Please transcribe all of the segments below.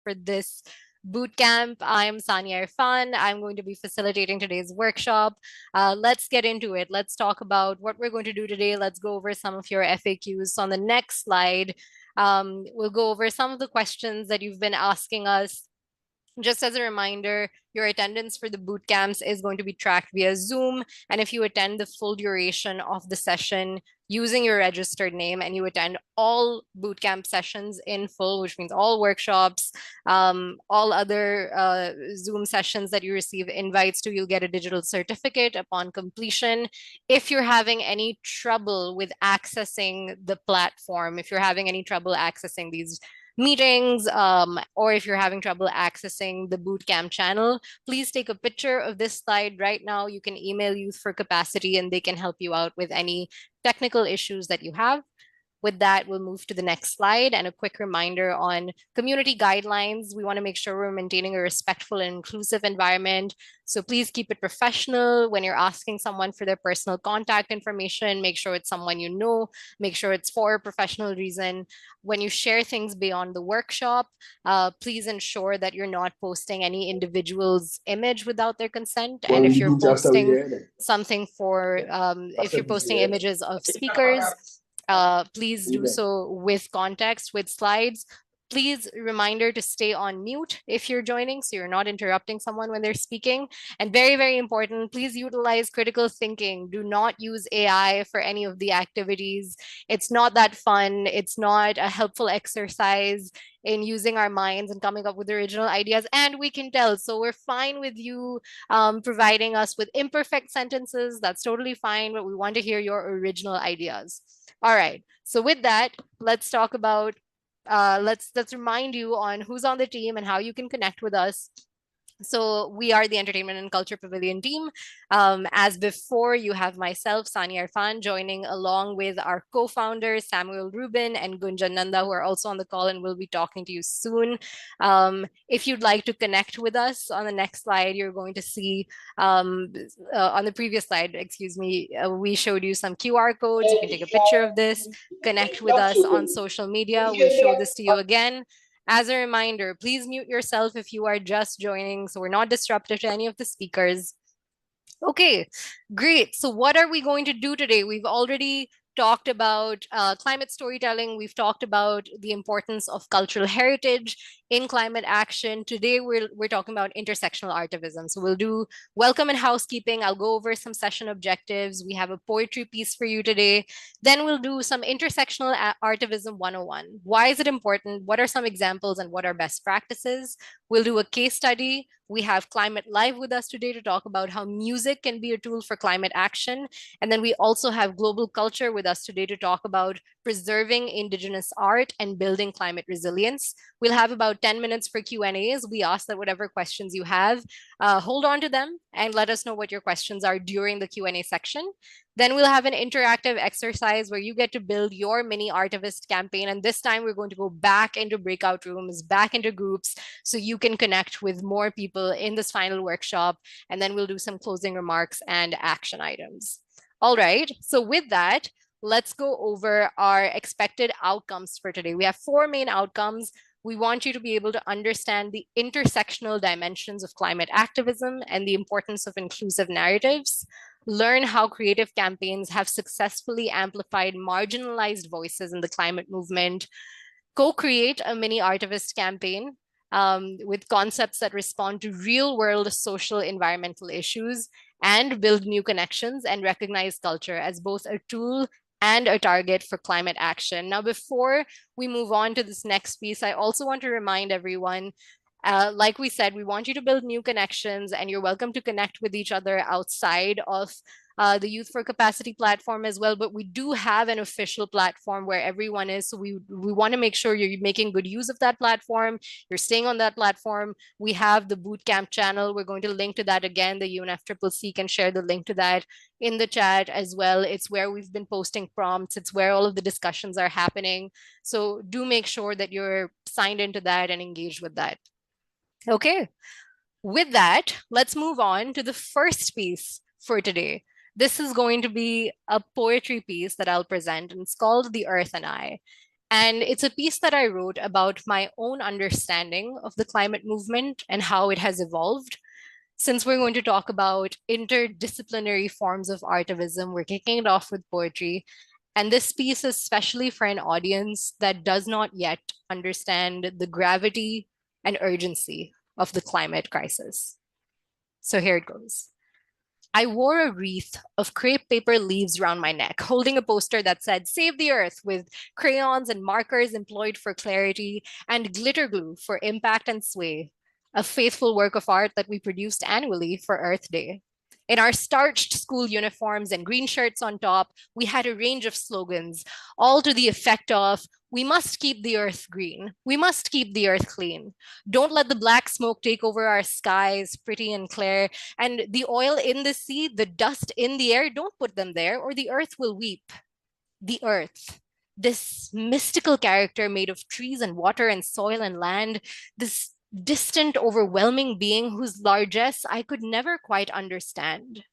for this bootcamp. I'm Sania Irfan. I'm going to be facilitating today's workshop. Let's get into it. Let's talk about what we're going to do today. Let's go over some of your FAQs. So on the next slide, we'll go over some of the questions that you've been asking us. Just as a reminder, your attendance for the boot camps is going to be tracked via Zoom. And if you attend the full duration of the session using your registered name and you attend all bootcamp sessions in full, which means all workshops, all other Zoom sessions that you receive invites to, you'll get a digital certificate upon completion. If you're having any trouble with accessing the platform, if you're having any trouble accessing these meetings, or if you're having trouble accessing the bootcamp channel, please take a picture of this slide right now. You can email Youth for Capacity and they can help you out with any technical issues that you have. With that, we'll move to the next slide and a quick reminder on community guidelines. We want to make sure we're maintaining a respectful and inclusive environment. So please keep it professional. When you're asking someone for their personal contact information, make sure it's someone you know, make sure it's for a professional reason. When you share things beyond the workshop, please ensure that you're not posting any individual's image without their consent. And if you're posting something for, if you're posting images of speakers, please do so with context, with slides. Please, reminder to stay on mute if you're joining, so you're not interrupting someone when they're speaking. And very, very important, please utilize critical thinking. Do not use AI for any of the activities. It's not that fun. It's not a helpful exercise in using our minds and coming up with original ideas. And we can tell, so we're fine with you providing us with imperfect sentences. That's totally fine, but we want to hear your original ideas. All right, so with that, let's talk about, let's remind you on who's on the team and how you can connect with us. So we are the Entertainment and Culture Pavilion team. As before, you have myself, Sania Irfan, joining along with our co-founders, Samuel Rubin and Gunjan Nanda, who are also on the call and will be talking to you soon. If you'd like to connect with us, on the next slide, you're going to see, on the previous slide, excuse me, we showed you some QR codes. You can take a picture of this, connect with us on social media. We'll show this to you again. As a reminder, please mute yourself if you are just joining so we're not disruptive to any of the speakers. Okay, great. So what are we going to do today? We've already talked about climate storytelling. We've talked about the importance of cultural heritage in climate action. Today, we're talking about intersectional artivism. So we'll do welcome and housekeeping. I'll go over some session objectives. We have a poetry piece for you today. Then we'll do some intersectional artivism 101. Why is it important? What are some examples and what are best practices? We'll do a case study. We have Climate Live with us today to talk about how music can be a tool for climate action. And then we also have Global Culture with us today to talk about preserving Indigenous art and building climate resilience. We'll have about 10 minutes for Q&As. We ask that whatever questions you have, hold on to them and let us know what your questions are during the Q&A section. Then we'll have an interactive exercise where you get to build your mini Artivist campaign. And this time we're going to go back into breakout rooms, back into groups, so you can connect with more people in this final workshop. And then we'll do some closing remarks and action items. All right, so with that, let's go over our expected outcomes for today. We have 4 main outcomes. We want you to be able to understand the intersectional dimensions of climate activism and the importance of inclusive narratives. Learn how creative campaigns have successfully amplified marginalized voices in the climate movement. Co-create a mini Artivist campaign with concepts that respond to real-world social environmental issues, and build new connections and recognize culture as both a tool and a target for climate action. Now, before we move on to this next piece, I also want to remind everyone, like we said, we want you to build new connections, and you're welcome to connect with each other outside of the Youth for Capacity platform as well. But we do have an official platform where everyone is. So we want to make sure you're making good use of that platform. You're staying on that platform. We have the Bootcamp channel. We're going to link to that again. The UNFCCC can share the link to that in the chat as well. It's where we've been posting prompts. It's where all of the discussions are happening. So do make sure that you're signed into that and engaged with that. Okay, with that, let's move on to the first piece for today. This is going to be a poetry piece that I'll present, and it's called The Earth and I. And it's a piece that I wrote about my own understanding of the climate movement and how it has evolved. Since we're going to talk about interdisciplinary forms of artivism, we're kicking it off with poetry. And this piece is especially for an audience that does not yet understand the gravity and urgency of the climate crisis. So here it goes. I wore a wreath of crepe paper leaves around my neck, holding a poster that said, "Save the Earth," with crayons and markers employed for clarity and glitter glue for impact and sway, a faithful work of art that we produced annually for Earth Day. In our starched school uniforms and green shirts on top, we had a range of slogans, all to the effect of, "We must keep the earth green. We must keep the earth clean. Don't let the black smoke take over our skies, pretty and clear. And the oil in the sea, the dust in the air, don't put them there, or the earth will weep." The earth, this mystical character made of trees and water and soil and land, this distant, overwhelming being whose largesse I could never quite understand.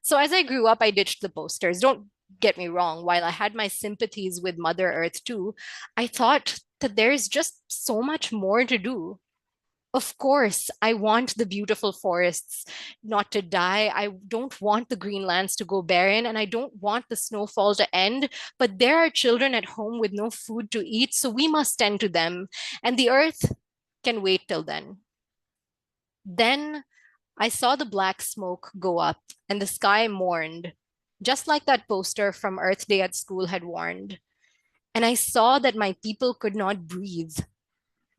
So as I grew up, I ditched the posters. Don't get me wrong, while I had my sympathies with Mother Earth too, I thought that there's just so much more to do. Of course, I want the beautiful forests not to die. I don't want the green lands to go barren, and I don't want the snowfall to end. But there are children at home with no food to eat, so we must tend to them. And the earth can wait till then. Then I saw the black smoke go up, and the sky mourned, just like that poster from Earth Day at school had warned. And I saw that my people could not breathe.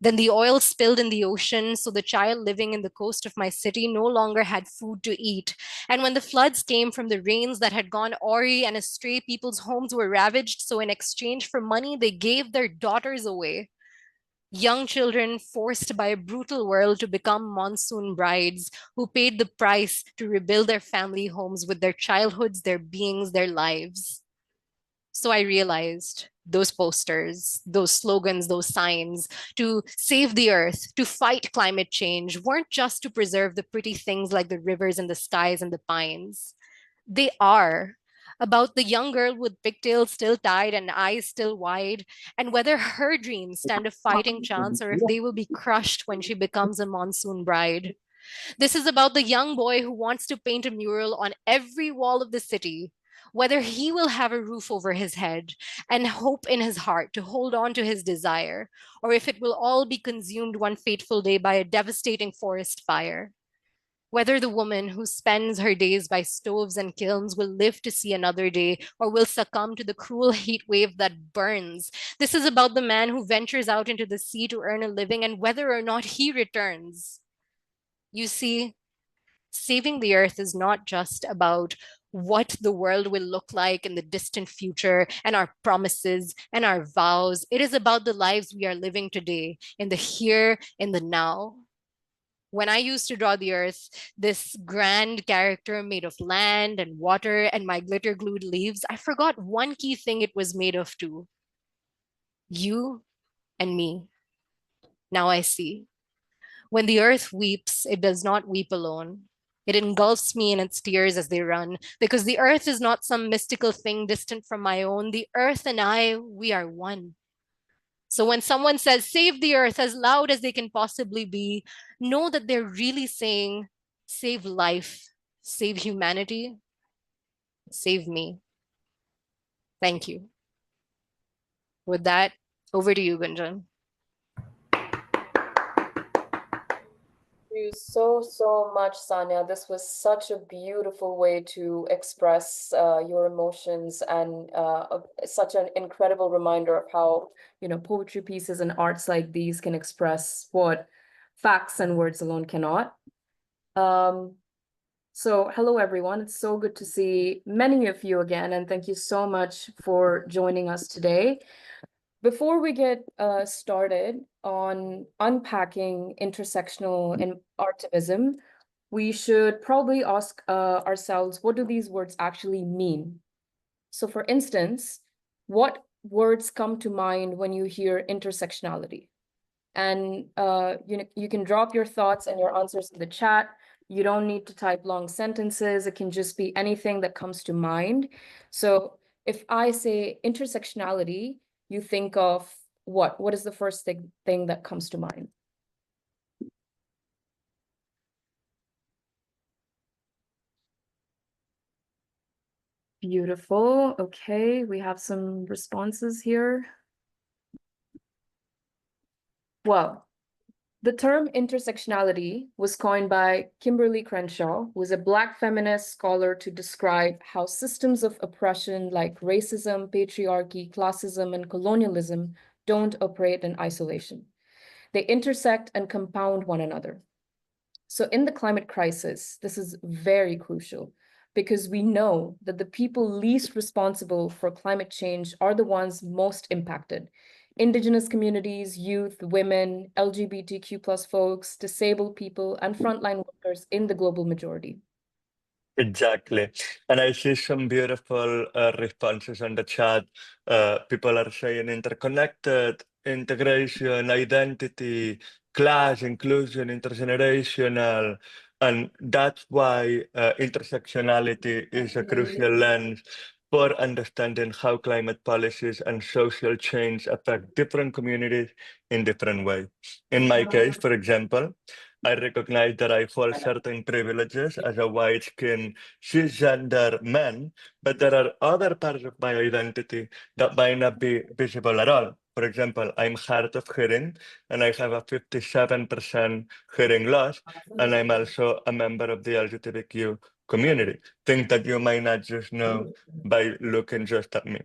Then the oil spilled in the ocean, so the child living in the coast of my city no longer had food to eat. And when the floods came from the rains that had gone awry and astray, people's homes were ravaged, so in exchange for money, they gave their daughters away. Young children forced by a brutal world to become monsoon brides who paid the price to rebuild their family homes with their childhoods, their beings, their lives. So I realized those posters, those slogans, those signs to save the earth, to fight climate change, weren't just to preserve the pretty things like the rivers and the skies and the pines. They are about the young girl with pigtails still tied and eyes still wide, and whether her dreams stand a fighting chance or if they will be crushed when she becomes a monsoon bride. This is about the young boy who wants to paint a mural on every wall of the city, whether he will have a roof over his head and hope in his heart to hold on to his desire, or if it will all be consumed one fateful day by a devastating forest fire. Whether the woman who spends her days by stoves and kilns will live to see another day or will succumb to the cruel heat wave that burns. This is about the man who ventures out into the sea to earn a living and whether or not he returns. You see, saving the earth is not just about what the world will look like in the distant future and our promises and our vows. It is about the lives we are living today in the here, in the now. When I used to draw the earth, this grand character made of land and water and my glitter glued leaves, I forgot one key thing it was made of too. You and me. Now I see. When the earth weeps, it does not weep alone. It engulfs me in its tears as they run, because the earth is not some mystical thing distant from my own. The earth and I, we are one. So when someone says, "Save the earth," as loud as they can possibly be, know that they're really saying, "Save life, save humanity, save me." Thank you. With that, over to you, Gunjan. You so much, Sanya. This was such a beautiful way to express your emotions and such an incredible reminder of how, poetry pieces and arts like these can express what facts and words alone cannot. So hello, everyone. It's so good to see many of you again, and thank you so much for joining us today. Before we get started on unpacking intersectional and artivism, we should probably ask ourselves, what do these words actually mean? So for instance, what words come to mind when you hear intersectionality? And you can drop your thoughts and your answers in the chat. You don't need to type long sentences. It can just be anything that comes to mind. So if I say intersectionality, you think of what? What is the first thing that comes to mind? Beautiful. Okay, we have some responses here. Well, the term intersectionality was coined by Kimberly Crenshaw, who is a Black feminist scholar, to describe how systems of oppression like racism, patriarchy, classism, and colonialism don't operate in isolation. They intersect and compound one another. So in the climate crisis, this is very crucial because we know that the people least responsible for climate change are the ones most impacted. Indigenous communities, youth, women, LGBTQ plus folks, disabled people, and frontline workers in the global majority. Exactly. And I see some beautiful responses on the chat. People are saying interconnected, integration, identity, class, inclusion, intergenerational. And that's why intersectionality is a crucial lens for understanding how climate policies and social change affect different communities in different ways. In my case, for example, I recognize that I hold certain privileges as a white-skinned cisgender man, but there are other parts of my identity that might not be visible at all. For example, I'm hard of hearing and I have a 57% hearing loss, and I'm also a member of the LGBTQ community. Things that you might not just know by looking just at me.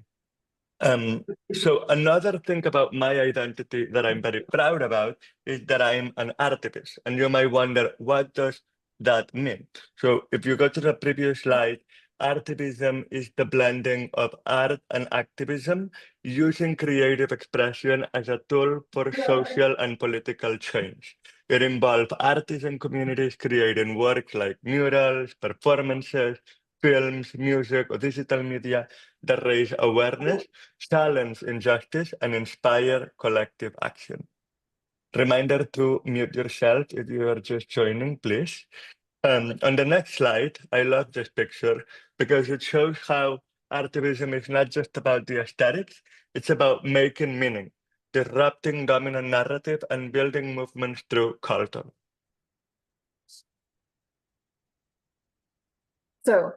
So another thing about my identity that I'm very proud about is that I'm an artivist. And you might wonder, what does that mean? So if you go to the previous slide, artivism is the blending of art and activism using creative expression as a tool for social and political change. It involves artisan communities creating works like murals, performances, films, music, or digital media that raise awareness, challenge injustice, and inspire collective action. Reminder to mute yourself if you are just joining, please. On the next slide, I love this picture because it shows how artivism is not just about the aesthetics, it's about making meaning, disrupting dominant narrative, and building movements through culture. So,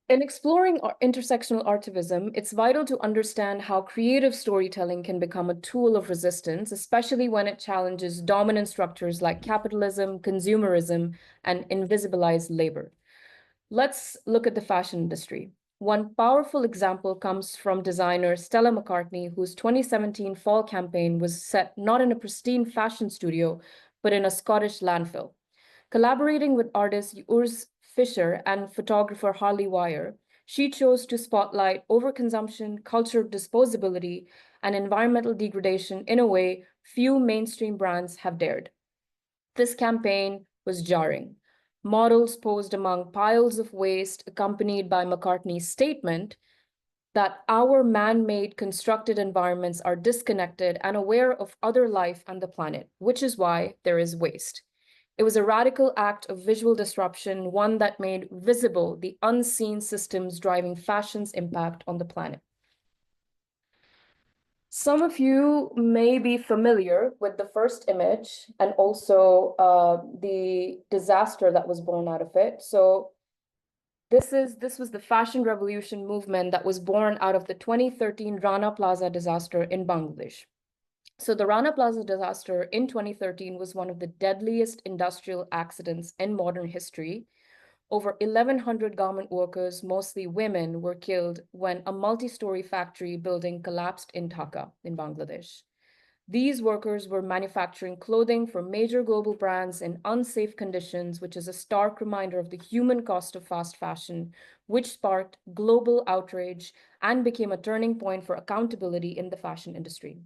in exploring intersectional artivism, it's vital to understand how creative storytelling can become a tool of resistance, especially when it challenges dominant structures like capitalism, consumerism, and invisibilized labor. Let's look at the fashion industry. One powerful example comes from designer Stella McCartney, whose 2017 fall campaign was set not in a pristine fashion studio, but in a Scottish landfill. Collaborating with artist Urs Fischer and photographer Harley Wire, she chose to spotlight overconsumption, cultural disposability, and environmental degradation in a way few mainstream brands have dared. This campaign was jarring. Models posed among piles of waste, accompanied by McCartney's statement that our man-made constructed environments are disconnected and aware of other life and the planet, which is why there is waste. It was a radical act of visual disruption, one that made visible the unseen systems driving fashion's impact on the planet. Some of you may be familiar with the first image and also the disaster that was born out of it. So this was the fashion revolution movement that was born out of the 2013 Rana Plaza disaster in Bangladesh. So the Rana Plaza disaster in 2013 was one of the deadliest industrial accidents in modern history. Over 1,100 garment workers, mostly women, were killed when a multi-story factory building collapsed in Dhaka in Bangladesh. These workers were manufacturing clothing for major global brands in unsafe conditions, which is a stark reminder of the human cost of fast fashion, which sparked global outrage and became a turning point for accountability in the fashion industry.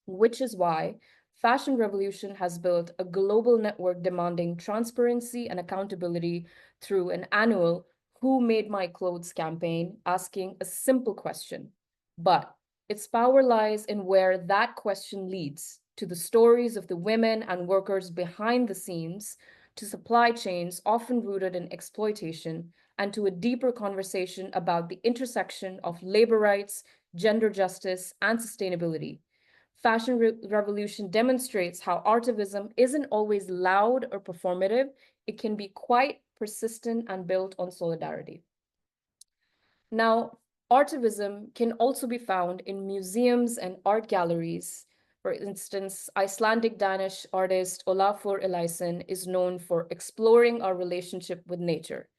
Which is why Fashion Revolution has built a global network demanding transparency and accountability through an annual Who Made My Clothes campaign, asking a simple question. But its power lies in where that question leads, to the stories of the women and workers behind the scenes, to supply chains often rooted in exploitation, and to a deeper conversation about the intersection of labor rights, gender justice, and sustainability. Fashion Revolution demonstrates how artivism isn't always loud or performative. It can be quite persistent and built on solidarity. Now, artivism can also be found in museums and art galleries. For instance, Icelandic Danish artist Olafur Eliasson is known for exploring our relationship with nature.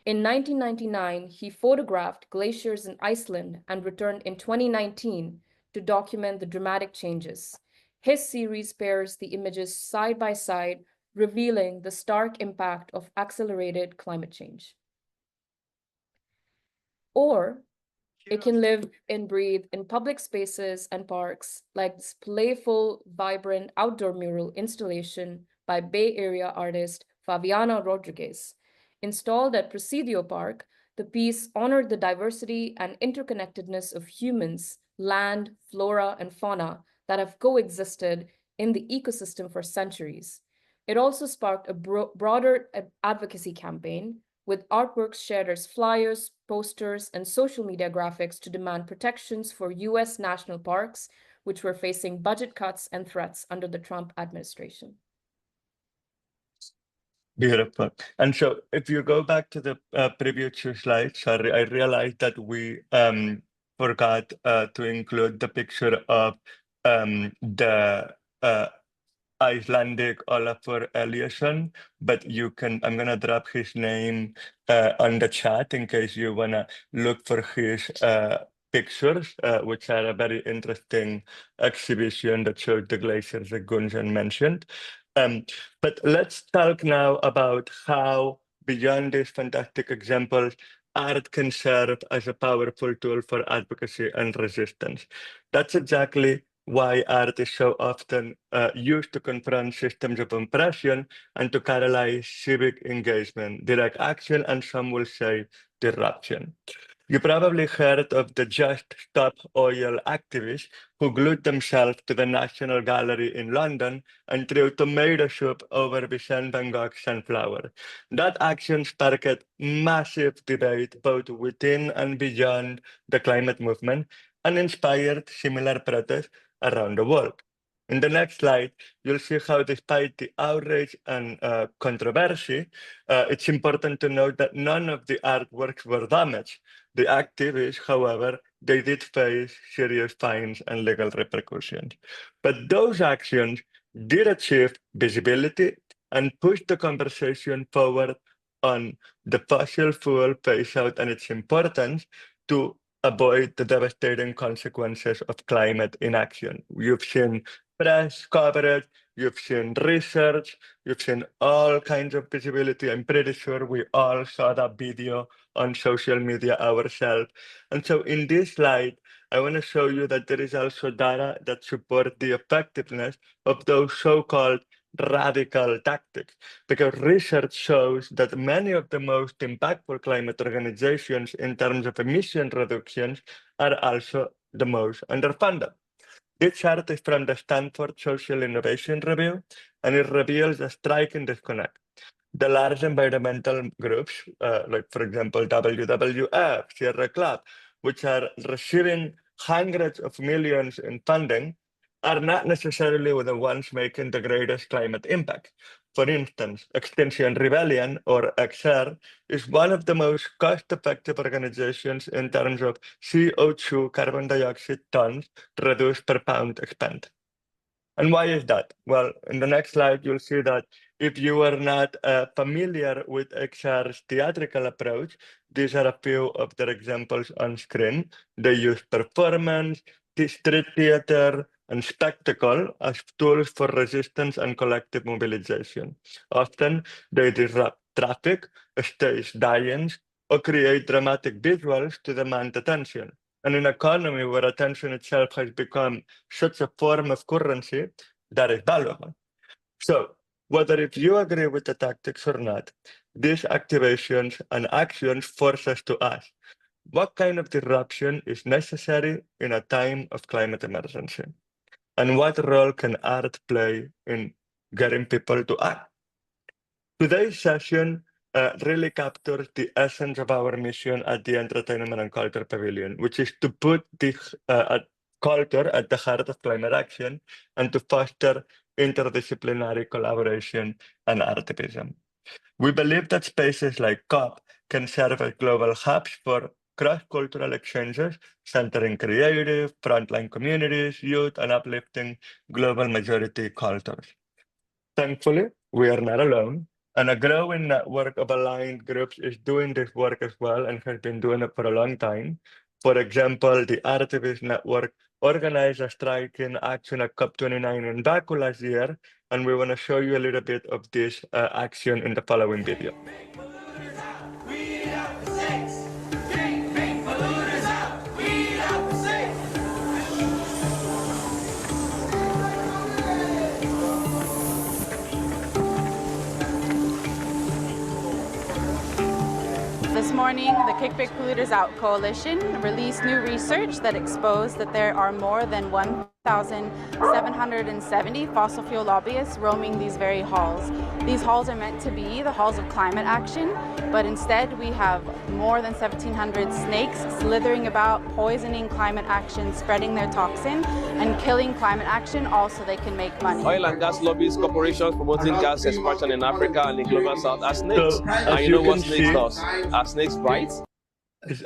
In 1999, he photographed glaciers in Iceland and returned in 2019 to document the dramatic changes. His series pairs the images side by side, revealing the stark impact of accelerated climate change. Or it can live and breathe in public spaces and parks, like this playful, vibrant outdoor mural installation by Bay Area artist Fabiana Rodriguez. Installed at Presidio Park, the piece honored the diversity and interconnectedness of humans, land, flora, and fauna that have coexisted in the ecosystem for centuries. It also sparked a broader advocacy campaign, with artworks shared as flyers, posters, and social media graphics to demand protections for US national parks, which were facing budget cuts and threats under the Trump administration. Beautiful. And so if you go back to the previous two slides, sorry, I realized that we forgot to include the picture of the Icelandic Olafur Eliasson, but I'm gonna drop his name on the chat in case you wanna look for his pictures, which are a very interesting exhibition that showed the glaciers that Gunjan mentioned. But let's talk now about how, beyond these fantastic examples, art can serve as a powerful tool for advocacy and resistance. That's exactly why art is so often used to confront systems of oppression and to catalyze civic engagement, direct action, and some will say disruption. You probably heard of the Just Stop Oil activists who glued themselves to the National Gallery in London and threw tomato soup over Vincent van Gogh's Sunflower. That action sparked massive debate both within and beyond the climate movement and inspired similar protests around the world. In the next slide, you'll see how despite the outrage and controversy, it's important to note that none of the artworks were damaged. The activists, however, they did face serious fines and legal repercussions. But those actions did achieve visibility and pushed the conversation forward on the fossil fuel phase out and its importance to avoid the devastating consequences of climate inaction. You've seen press coverage, you've seen research, you've seen all kinds of visibility. I'm pretty sure we all saw that video on social media ourselves. And so in this slide, I want to show you that there is also data that support the effectiveness of those so-called radical tactics, because research shows that many of the most impactful climate organizations in terms of emission reductions are also the most underfunded. This chart is from the Stanford Social Innovation Review, and it reveals a striking disconnect. The large environmental groups, like for example, WWF, Sierra Club, which are receiving hundreds of millions in funding, are not necessarily the ones making the greatest climate impact. For instance, Extinction Rebellion, or XR, is one of the most cost-effective organizations in terms of CO2 carbon dioxide tons reduced per pound spent. And why is that? Well, in the next slide, you'll see that if you are not familiar with XR's theatrical approach, these are a few of their examples on screen. They use performance, street theater, and spectacle as tools for resistance and collective mobilization. Often, they disrupt traffic, stage die-ins, or create dramatic visuals to demand attention. And in an economy where attention itself has become such a form of currency, that is valuable. So, whether if you agree with the tactics or not, these activations and actions force us to ask, what kind of disruption is necessary in a time of climate emergency? And what role can art play in getting people to act? Today's session really captures the essence of our mission at the Entertainment and Culture Pavilion, which is to put culture at the heart of climate action and to foster interdisciplinary collaboration and artivism. We believe that spaces like COP can serve as global hubs for cross-cultural exchanges, centering creative, frontline communities, youth, and uplifting global majority cultures. Thankfully, we are not alone, and a growing network of aligned groups is doing this work as well and has been doing it for a long time. For example, the Artivist Network organized a strike in action at COP29 in Baku last year, and we want to show you a little bit of this action in the following video. This morning, the Kick Big Polluters Out Coalition released new research that exposed that there are more than 1,770 fossil fuel lobbyists roaming these very halls. These halls are meant to be the halls of climate action, but instead we have more than 1,700 snakes slithering about, poisoning climate action, spreading their toxin, and killing climate action all so they can make money. Oil and gas lobbyist corporations promoting gas expansion in Africa and in global south are snakes. So, And you know what snakes does? Are snakes bite?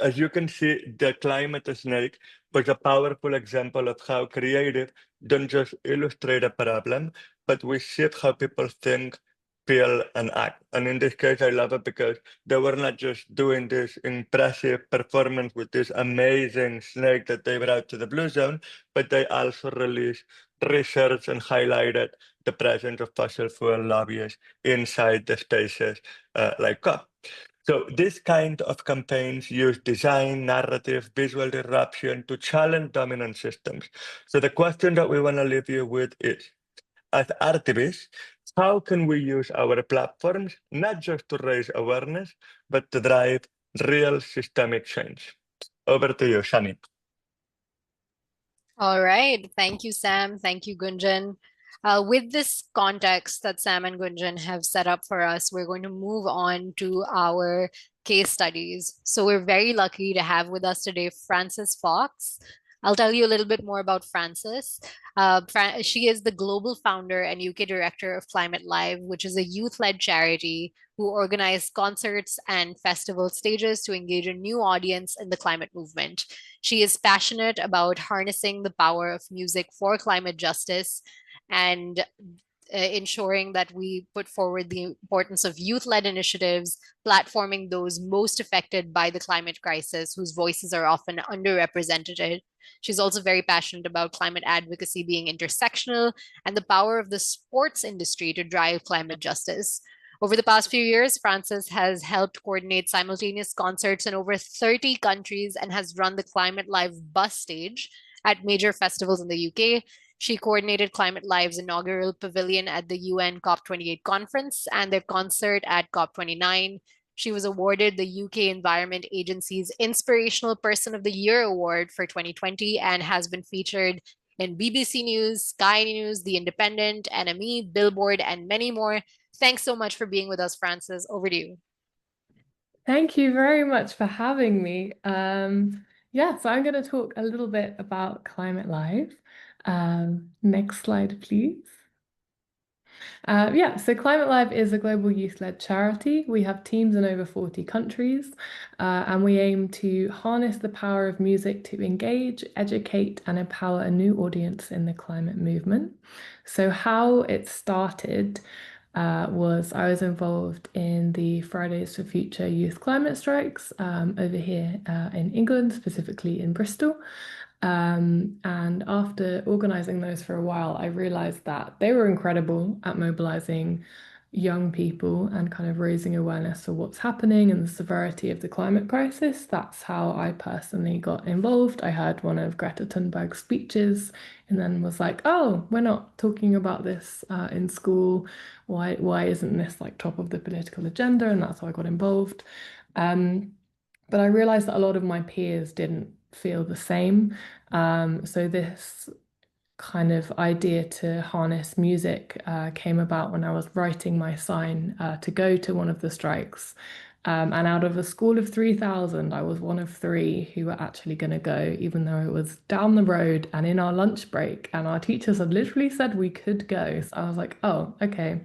As you can see, the climate snake was a powerful example of how creative don't just illustrate a problem, but we shift how people think, feel, and act. And in this case, I love it because they were not just doing this impressive performance with this amazing snake that they brought to the Blue Zone, but they also released research and highlighted the presence of fossil fuel lobbyists inside the spaces like COP. So this kind of campaigns use design, narrative, visual disruption to challenge dominant systems. So the question that we want to leave you with is, as activists, how can we use our platforms not just to raise awareness, but to drive real systemic change? Over to you, Shani. All right. Thank you, Sam. Thank you, Gunjan. With this context that Sam and Gunjan have set up for us, we're going to move on to our case studies. So we're very lucky to have with us today Frances Fox. I'll tell you a little bit more about Frances. She is the global founder and UK director of Climate Live, which is a youth-led charity who organize concerts and festival stages to engage a new audience in the climate movement. She is passionate about harnessing the power of music for climate justice and ensuring that we put forward the importance of youth-led initiatives, platforming those most affected by the climate crisis, whose voices are often underrepresented. She's also very passionate about climate advocacy being intersectional and the power of the sports industry to drive climate justice. Over the past few years, Frances has helped coordinate simultaneous concerts in over 30 countries and has run the Climate Live bus stage at major festivals in the UK. She coordinated Climate Live's inaugural pavilion at the UN COP28 conference and their concert at COP29. She was awarded the UK Environment Agency's Inspirational Person of the Year Award for 2020 and has been featured in BBC News, Sky News, The Independent, NME, Billboard, and many more. Thanks so much for being with us, Frances. Over to you. Thank you very much for having me. Yeah, so I'm going to talk a little bit about Climate Live. Next slide, please. Yeah, so Climate Live is a global youth-led charity. We have teams in over 40 countries, and we aim to harness the power of music to engage, educate, and empower a new audience in the climate movement. So how it started was I was involved in the Fridays for Future youth climate strikes over here in England, specifically in Bristol. And after organizing those for a while, I realized that they were incredible at mobilizing young people and kind of raising awareness for what's happening and the severity of the climate crisis. That's how I personally got involved. I heard one of Greta Thunberg's speeches and then was like, oh, we're not talking about this in school. Why isn't this like top of the political agenda? And that's how I got involved. But I realized that a lot of my peers didn't feel the same. So this kind of idea to harness music came about when I was writing my sign to go to one of the strikes. And out of a school of 3,000, I was one of 3 who were actually going to go, even though it was down the road and in our lunch break. And our teachers had literally said we could go. So I was like, oh, okay.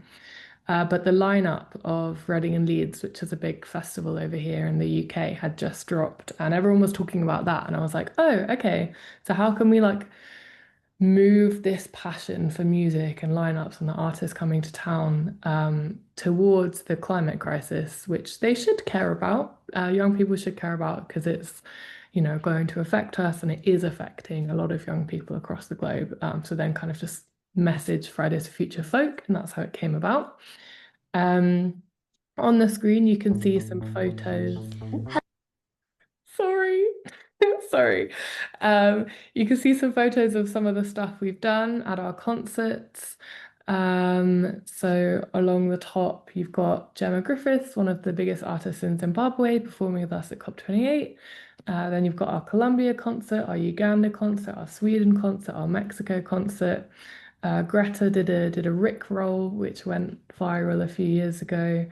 But the lineup of Reading and Leeds, which is a big festival over here in the UK, had just dropped, and everyone was talking about that. And I was like, oh, okay. So how can we like move this passion for music and lineups and the artists coming to town towards the climate crisis, which they should care about. Young people should care about because it's, you know, going to affect us, and it is affecting a lot of young people across the globe. So then kind of just message Fridays for Future Folk, and that's how it came about. On the screen, you can see some photos. Sorry. Sorry. You can see some photos of some of the stuff we've done at our concerts. So along the top, you've got Gemma Griffiths, one of the biggest artists in Zimbabwe, performing with us at COP28. Then you've got our Colombia concert, our Uganda concert, our Sweden concert, our Mexico concert. Greta did a Rick roll, which went viral a few years ago.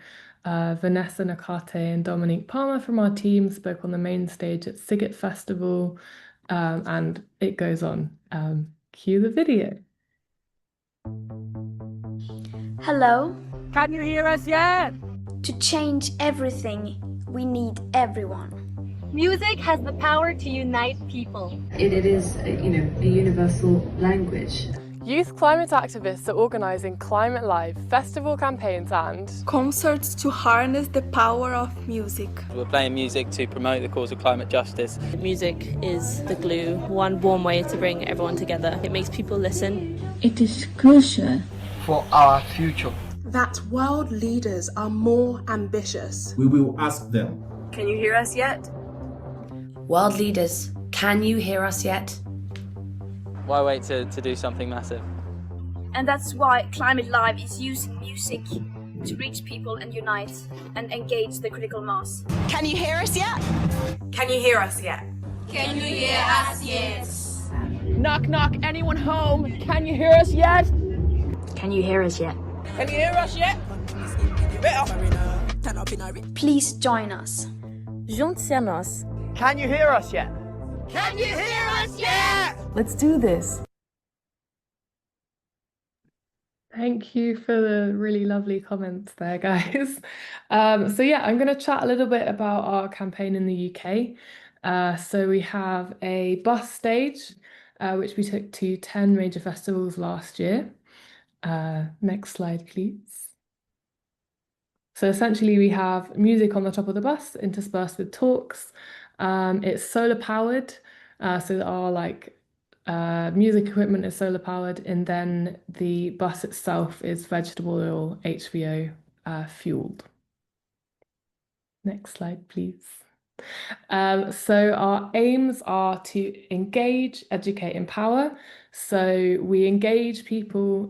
Vanessa Nakate and Dominique Palmer from our team spoke on the main stage at Siget Festival, and it goes on. Cue the video. Hello. Can you hear us yet? To change everything, we need everyone. Music has the power to unite people. It is, a universal language. Youth climate activists are organising Climate Live festival campaigns and concerts to harness the power of music. We're playing music to promote the cause of climate justice. Music is the glue, one warm way to bring everyone together. It makes people listen. It is crucial for our future. That world leaders are more ambitious. We will ask them. Can you hear us yet? World leaders, can you hear us yet? Why wait to do something massive? And that's why Climate Live is using music to reach people and unite and engage the critical mass. Can you hear us yet? Can you hear us yet? Can you hear us yet? Knock, knock, anyone home? Can you hear us yet? Can you hear us yet? Can you hear us yet? Please join us. Junte-se a nós. Can you hear us yet? Can you hear us yet? Let's do this. Thank you for the really lovely comments there, guys. So yeah, I'm going to chat a little bit about our campaign in the UK. So we have a bus stage, which we took to 10 major festivals last year. Next slide, please. So essentially we have music on the top of the bus interspersed with talks. It's solar powered, so our music equipment is solar powered, and then the bus itself is vegetable oil HVO fueled. Next slide, please. So our aims are to engage, educate, empower. So we engage people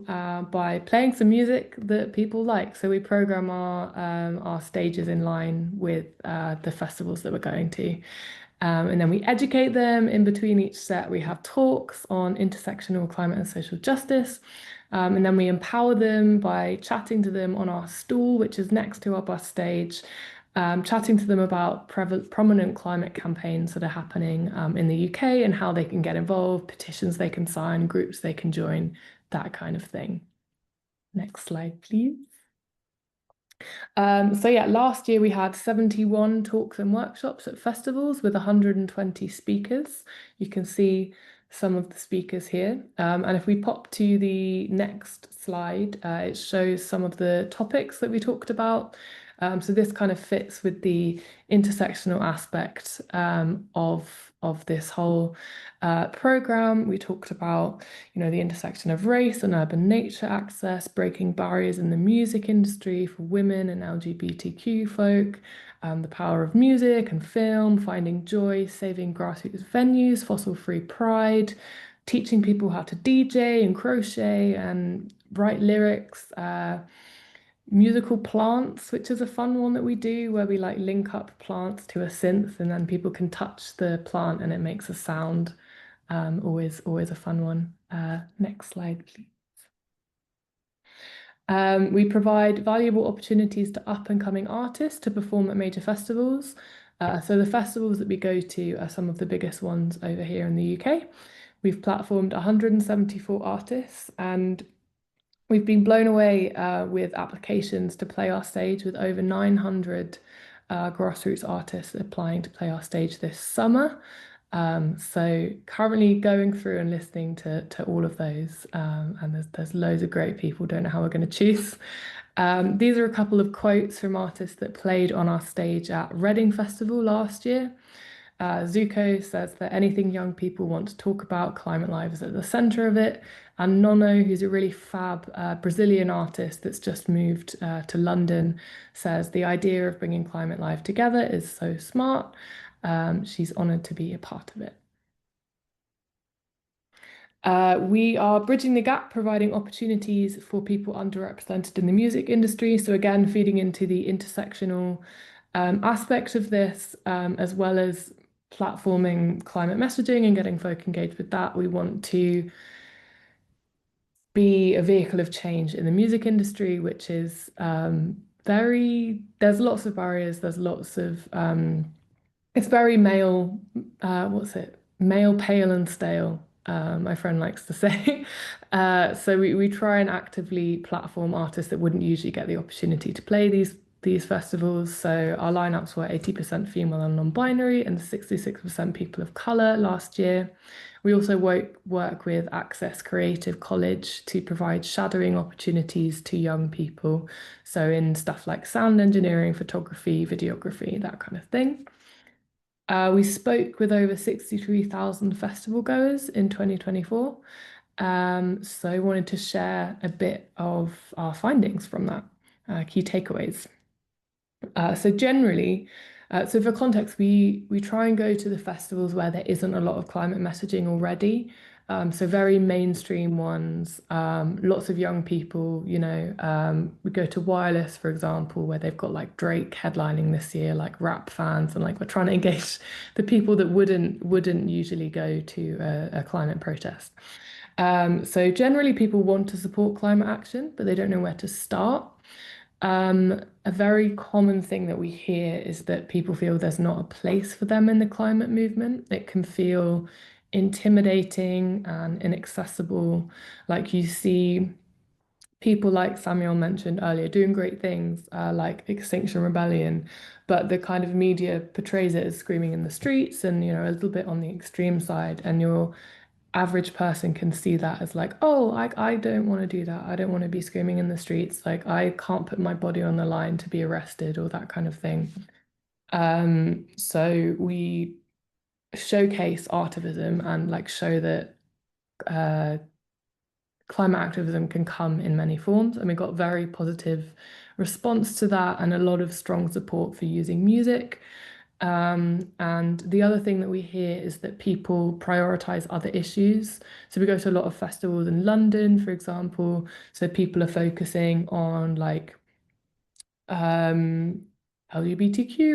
by playing some music that people like. So we program our stages in line with the festivals that we're going to. And then we educate them. In between each set, we have talks on intersectional climate and social justice. And then we empower them by chatting to them on our stool, which is next to our bus stage, chatting to them about prominent climate campaigns that are happening in the UK and how they can get involved, petitions they can sign, groups they can join, that kind of thing. Next slide, please. So yeah, last year we had 71 talks and workshops at festivals with 120 speakers. You can see some of the speakers here. And if we pop to the next slide, it shows some of the topics that we talked about. So this kind of fits with the intersectional aspect of this whole program. We talked about, the intersection of race and urban nature access, breaking barriers in the music industry for women and LGBTQ folk, the power of music and film, finding joy, saving grassroots venues, fossil-free pride, teaching people how to DJ and crochet and write lyrics, musical plants, which is a fun one that we do, where we link up plants to a synth and then people can touch the plant and it makes a sound. Always a fun one. Next slide, please. We provide valuable opportunities to up-and-coming artists to perform at major festivals. So the festivals that we go to are some of the biggest ones over here in the UK. We've platformed 174 artists, and we've been blown away with applications to play our stage, with over 900 grassroots artists applying to play our stage this summer. So currently going through and listening to all of those, and there's loads of great people. Don't know how we're going to choose. These are a couple of quotes from artists that played on our stage at Reading Festival last year. Zuko says that anything young people want to talk about, Climate Live is at the center of it. And Nono, who's a really fab Brazilian artist that's just moved to London, says the idea of bringing Climate Live together is so smart. She's honoured to be a part of it. We are bridging the gap, providing opportunities for people underrepresented in the music industry. So again, feeding into the intersectional aspect of this, as well as platforming climate messaging and getting folk engaged with that. We want to be a vehicle of change in the music industry, which is there's lots of barriers, there's lots of it's very male, male, pale and stale, my friend likes to say. So we try and actively platform artists that wouldn't usually get the opportunity to play these festivals. So our lineups were 80% female and non-binary and 66% people of colour last year. We also work with Access Creative College to provide shadowing opportunities to young people. So in stuff like sound engineering, photography, videography, that kind of thing. We spoke with over 63,000 festival goers in 2024. So I wanted to share a bit of our findings from that, key takeaways. So generally, so for context, we try and go to the festivals where there isn't a lot of climate messaging already. So very mainstream ones, lots of young people, you know, we go to Wireless, for example, where they've got like Drake headlining this year, like rap fans, and like we're trying to engage the people that wouldn't usually go to a climate protest. So generally people want to support climate action, but they don't know where to start. A very common thing that we hear is that people feel there's not a place for them in the climate movement. It can feel intimidating and inaccessible. Like you see people like Samuel mentioned earlier doing great things like Extinction Rebellion, but the kind of media portrays it as screaming in the streets and, you know, a little bit on the extreme side. And your average person can see that as like, oh, I don't want to do that. I don't want to be screaming in the streets. Like I can't put my body on the line to be arrested or that kind of thing. So we showcase artivism and like show that climate activism can come in many forms, and we got very positive response to that and a lot of strong support for using music. And the other thing that we hear is that people prioritize other issues. So we go to a lot of festivals in London, for example. So people are focusing on like LGBTQ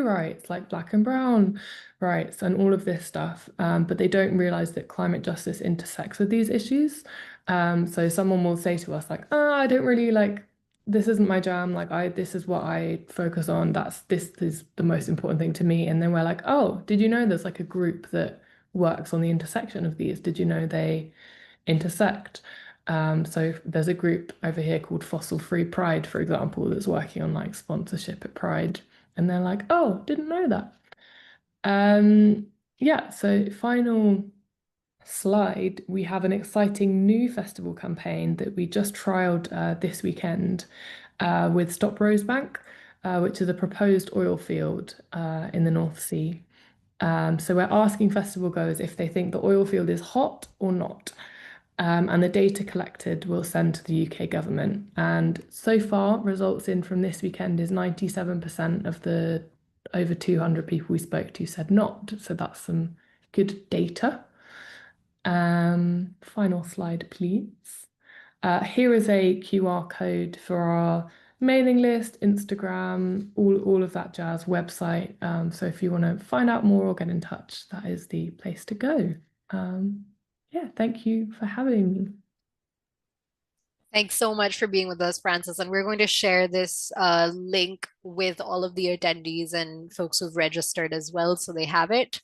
rights, like Black and brown rights and all of this stuff. But they don't realize that climate justice intersects with these issues. So someone will say to us like, oh, I don't really like, this isn't my jam. Like this is what I focus on. This is the most important thing to me. And then we're like, oh, did you know there's like a group that works on the intersection of these? Did you know they intersect? So there's a group over here called Fossil Free Pride, for example, that's working on like sponsorship at Pride. And they're like, oh, didn't know that. Yeah, so final slide, we have an exciting new festival campaign that we just trialed this weekend with Stop Rosebank, which is a proposed oil field in the North Sea. So we're asking festival goers if they think the oil field is hot or not. And the data collected will send to the UK government. And so far, results in from this weekend is 97% of the over 200 people we spoke to said not. So that's some good data. Final slide, please. Here is a QR code for our mailing list, Instagram, all of that jazz, website. So if you want to find out more or get in touch, that is the place to go. Yeah, thank you for having me. Thanks so much for being with us, Francis. And we're going to share this link with all of the attendees and folks who've registered as well, so they have it.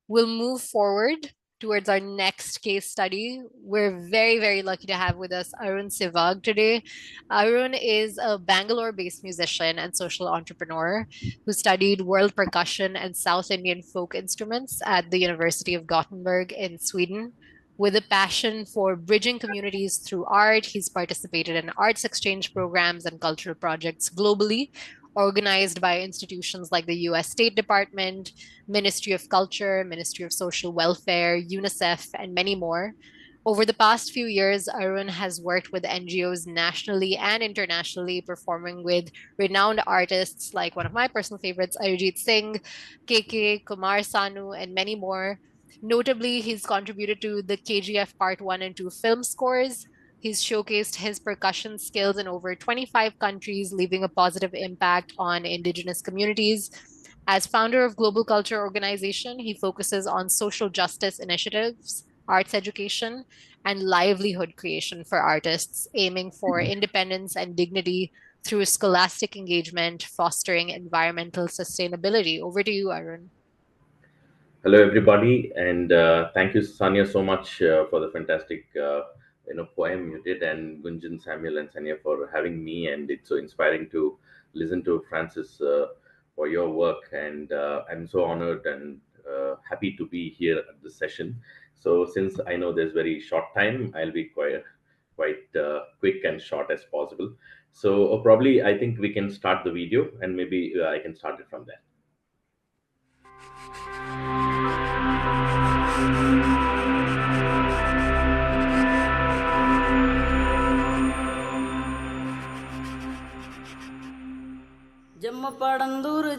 We'll move forward towards our next case study. We're very, very lucky to have with us Arun Sivag today. Arun is a Bangalore-based musician and social entrepreneur who studied world percussion and South Indian folk instruments at the University of Gothenburg in Sweden. With a passion for bridging communities through art, he's participated in arts exchange programs and cultural projects globally, organized by institutions like the US State Department, Ministry of Culture, Ministry of Social Welfare, UNICEF, and many more. Over the past few years, Arun has worked with NGOs nationally and internationally, performing with renowned artists like one of my personal favorites, Arijit Singh, KK, Kumar Sanu, and many more. Notably, he's contributed to the KGF Part 1 and 2 film scores. He's showcased his percussion skills in over 25 countries, leaving a positive impact on indigenous communities. As founder of Global Culture Organization, he focuses on social justice initiatives, arts education, and livelihood creation for artists, aiming for independence and dignity through scholastic engagement, fostering environmental sustainability. Over to you, Arun. Hello, everybody, and thank you, Sanya, so much for the fantastic poem you did, and Gunjan, Samuel, and Sanya for having me. And it's so inspiring to listen to Francis for your work, and I'm so honored and happy to be here at this session. So, since I know there's very short time, I'll be quite quick and short as possible. So, probably I think we can start the video, and maybe I can start it from there.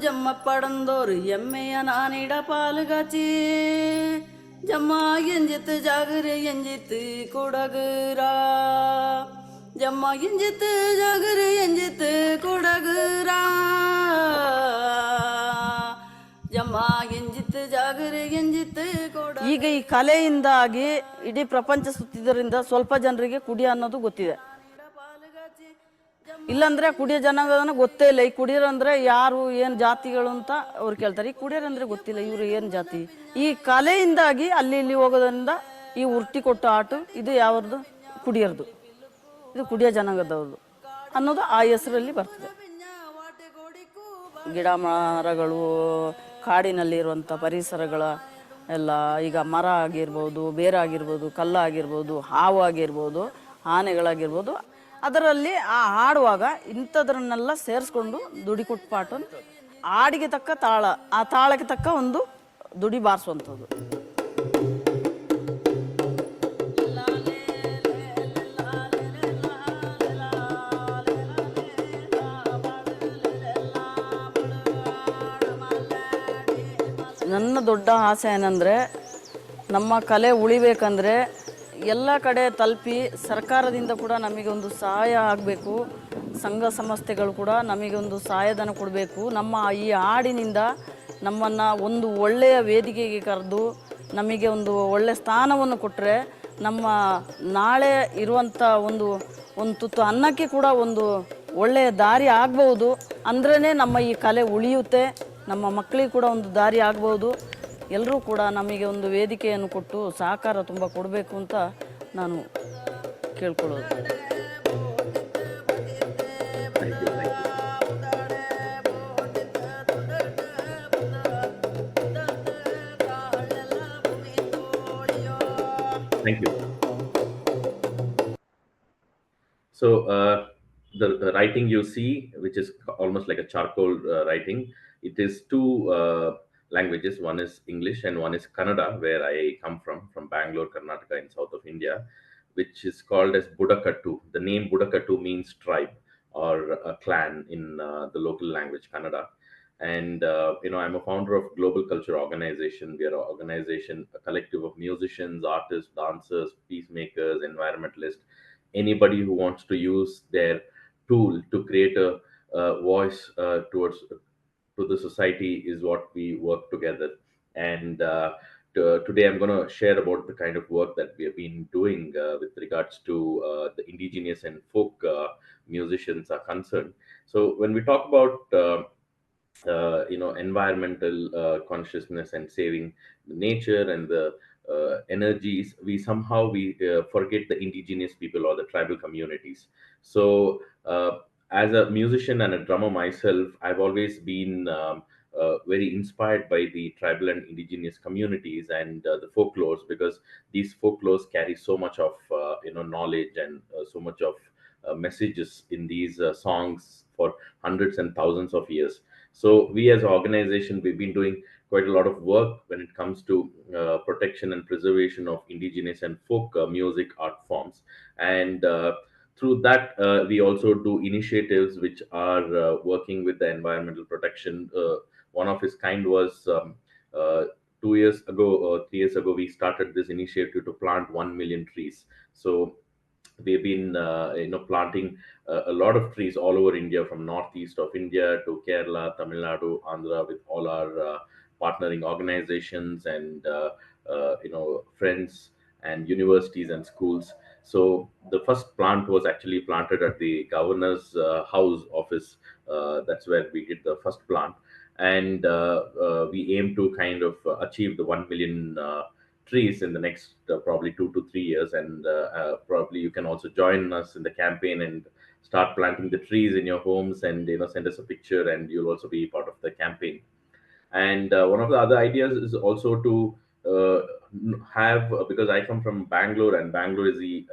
Jammu ಪಡಂದೂರು ಎಮ್ಮೆಯ ನಾನಿಡ ಪಾಲುಗಾಚಿ ಜಮ್ಮ ಎಂಜಿತ್ತು ಜಾಗರೆ ಎಂಜಿತ್ತು ಕೊಡಗುರಾ ಜಮ್ಮ ಎಂಜಿತ್ತು ಜಾಗರೆ ಎಂಜಿತ್ತು ಕೊಡಗುರಾ ಜಮ್ಮ ಎಂಜಿತ್ತು ಜಾಗರೆ ಎಂಜಿತ್ತು ಕೊಡ. ಈಗ ಈ ಕಲೆಯಿಂದಾಗಿ ಇಡೀ ಪ್ರಪಂಚ ಸುತ್ತಿದ್ದರಿಂದ ಸ್ವಲ್ಪ ಜನರಿಗೆ ಕುಡಿ ಅನ್ನೋದು ಗೊತ್ತಿದೆ. ಇಲ್ಲಾಂದ್ರೆ ಕುಡಿಯೋ ಜನಾಂಗದನ್ನ ಗೊತ್ತೇ ಇಲ್ಲ. ಈ ಕುಡಿಯೋರು ಅಂದ್ರೆ ಯಾರು ಏನು ಜಾತಿಗಳು ಅಂತ ಅವ್ರು ಕೇಳ್ತಾರೆ. ಈ ಕುಡಿಯೋರು ಅಂದ್ರೆ ಗೊತ್ತಿಲ್ಲ ಇವರು ಏನು ಜಾತಿ. ಈ ಕಲೆಯಿಂದಾಗಿ ಅಲ್ಲಿ ಇಲ್ಲಿ ಹೋಗೋದ್ರಿಂದ ಈ ಉರ್ಟಿ ಕೊಟ್ಟು ಆಟ ಇದು ಯಾವ್ದು ಕುಡಿಯೋರ್ದು, ಇದು ಕುಡಿಯೋ ಜನಾಂಗದವ್ರದ್ದು ಅನ್ನೋದು ಆ ಹೆಸರಲ್ಲಿ ಬರ್ತದೆ. ಗಿಡ ಮರಗಳು, ಕಾಡಿನಲ್ಲಿರುವಂಥ ಪರಿಸರಗಳ ಎಲ್ಲ, ಈಗ ಮರ ಆಗಿರ್ಬೋದು, ಬೇರೆ ಆಗಿರ್ಬೋದು, ಕಲ್ಲಾಗಿರ್ಬೋದು, ಹಾವು ಆಗಿರ್ಬೋದು, ಆನೆಗಳಾಗಿರ್ಬೋದು, ಅದರಲ್ಲಿ ಆ ಹಾಡುವಾಗ ಇಂಥದ್ರನ್ನೆಲ್ಲ ಸೇರಿಸ್ಕೊಂಡು ದುಡಿ ಕುಟ್ಪಾಟು ಹಾಡಿಗೆ ತಕ್ಕ ತಾಳ, ಆ ತಾಳಕ್ಕೆ ತಕ್ಕ ಒಂದು ದುಡಿ ಬಾರಿಸುವಂಥದ್ದು. ನನ್ನ ದೊಡ್ಡ ಆಸೆ ಏನಂದರೆ ನಮ್ಮ ಕಲೆ ಉಳಿಬೇಕಂದ್ರೆ ಎಲ್ಲ ಕಡೆ ತಲುಪಿ ಸರ್ಕಾರದಿಂದ ಕೂಡ ನಮಗೆ ಒಂದು ಸಹಾಯ ಆಗಬೇಕು. ಸಂಘ ಸಂಸ್ಥೆಗಳು ಕೂಡ ನಮಗೆ ಒಂದು ಸಹಾಯಧನ ಕೊಡಬೇಕು. ನಮ್ಮ ಈ ಹಾಡಿನಿಂದ ನಮ್ಮನ್ನು ಒಂದು ಒಳ್ಳೆಯ ವೇದಿಕೆಗೆ ಕರೆದು ನಮಗೆ ಒಂದು ಒಳ್ಳೆಯ ಸ್ಥಾನವನ್ನು ಕೊಟ್ಟರೆ ನಮ್ಮ ನಾಳೆ ಇರುವಂಥ ಒಂದು ತುತ್ತು ಅನ್ನಕ್ಕೆ ಕೂಡ ಒಂದು ಒಳ್ಳೆಯ ದಾರಿ ಆಗ್ಬೋದು. ಅಂದ್ರೇ ನಮ್ಮ ಈ ಕಲೆ ಉಳಿಯುತ್ತೆ, ನಮ್ಮ ಮಕ್ಕಳಿಗೆ ಕೂಡ ಒಂದು ದಾರಿ ಆಗ್ಬೋದು. ಎಲ್ಲರೂ ಕೂಡ ನಮಗೆ ಒಂದು ವೇದಿಕೆಯನ್ನು ಕೊಟ್ಟು ಸಹಕಾರ ತುಂಬ ಕೊಡಬೇಕು ಅಂತ ನಾನು ಕೇಳ್ಕೊಳ್ಳೋದು. Thank you. So the writing you see, which is almost like a charcoal writing, it is two languages. One is English and one is Kannada, where I come from Bangalore, Karnataka, in south of India, which is called as Budakattu. The name Budakattu means tribe or a clan in the local language, Kannada. And I'm a founder of Global Culture Organization. We are an organization, a collective of musicians, artists, dancers, peacemakers, environmentalists, anybody who wants to use their tool to create a voice to the society is what we work together. And today I'm going to share about the kind of work that we have been doing with regards to the indigenous and folk musicians are concerned. So when we talk about environmental consciousness and saving the nature and the energies, we somehow we forget the indigenous people or the tribal communities. So as a musician and a drummer myself, I've always been very inspired by the tribal and indigenous communities and the folklores, because these folklores carry so much of knowledge and so much of messages in these songs for hundreds and thousands of years. So we as an organization, we've been doing quite a lot of work when it comes to protection and preservation of indigenous and folk music art forms. And through that, we also do initiatives which are working with the environmental protection. One of its kind was 2 years ago or 3 years ago, we started this initiative to plant 1 million trees. So we've been planting a lot of trees all over India, from northeast of India to Kerala, Tamil Nadu, Andhra, with all our partnering organizations and friends and universities and schools. So the first plant was actually planted at the governor's house office. That's where we did the first plant, and we aim to kind of achieve the 1 million trees in the next probably 2 to 3 years. And probably you can also join us in the campaign and start planting the trees in your homes, and send us a picture, and you'll also be part of the campaign. And one of the other ideas is also to have, because I come from Bangalore, and Bangalore is the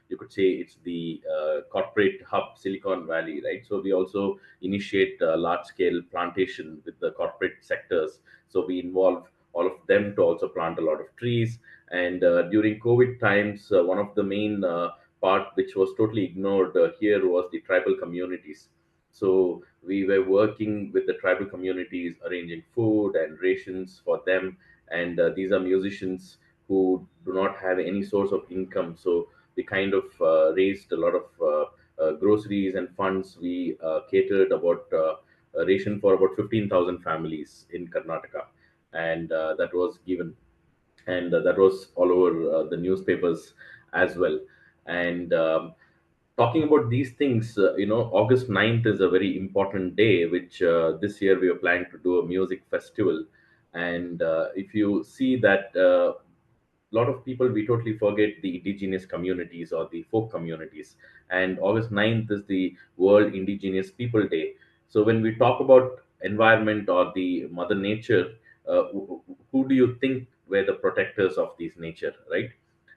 you could say it's the corporate hub, Silicon Valley, right? So we also initiate large scale plantation with the corporate sectors. So we involve all of them to also plant a lot of trees. And during COVID times, one of the main part which was totally ignored here was the tribal communities. So we were working with the tribal communities, arranging food and rations for them. And these are musicians who do not have any source of income. So we kind of raised a lot of groceries and funds. We catered about a ration for about 15,000 families in Karnataka, and that was given, and that was all over the newspapers as well. And talking about these things, August 9th is a very important day, which this year we are planning to do a music festival. And if you see that a lot of people, we totally forget the indigenous communities or the folk communities. And August 9th is the World Indigenous People Day. So when we talk about environment or the mother nature, who do you think were the protectors of this nature, right?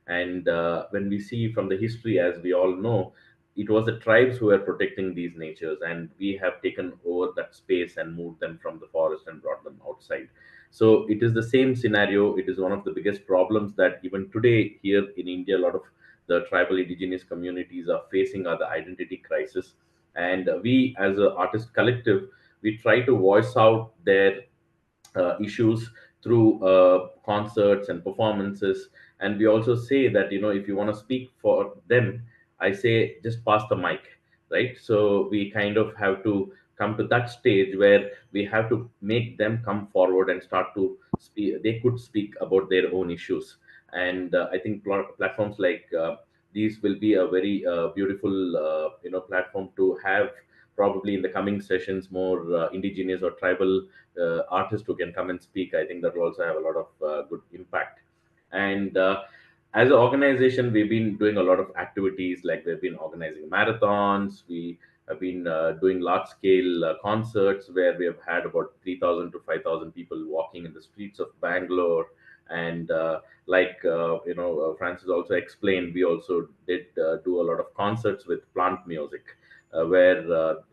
And when we see from the history, as we all know, it was the tribes who were protecting these natures, and we have taken over that space and moved them from the forest and brought them outside. So it is the same scenario. It is one of the biggest problems that even today here in India, a lot of the tribal indigenous communities are facing are the identity crisis. And we as an artist collective, we try to voice out their issues through concerts and performances. And we also say that, if you want to speak for them, I say just pass the mic, right? So we kind of have to come to that stage where we have to make them come forward and start to speak. They could speak about their own issues. And I think platforms like these will be a very beautiful platform to have, probably in the coming sessions, more indigenous or tribal artists who can come and speak. I think that will also have a lot of good impact. And as an organization, we've been doing a lot of activities, like we've been organizing marathons. We have been doing large scale concerts where we have had about 3,000 to 5,000 people walking in the streets of Bangalore. And Francis also explained, we also did do a lot of concerts with plant music, where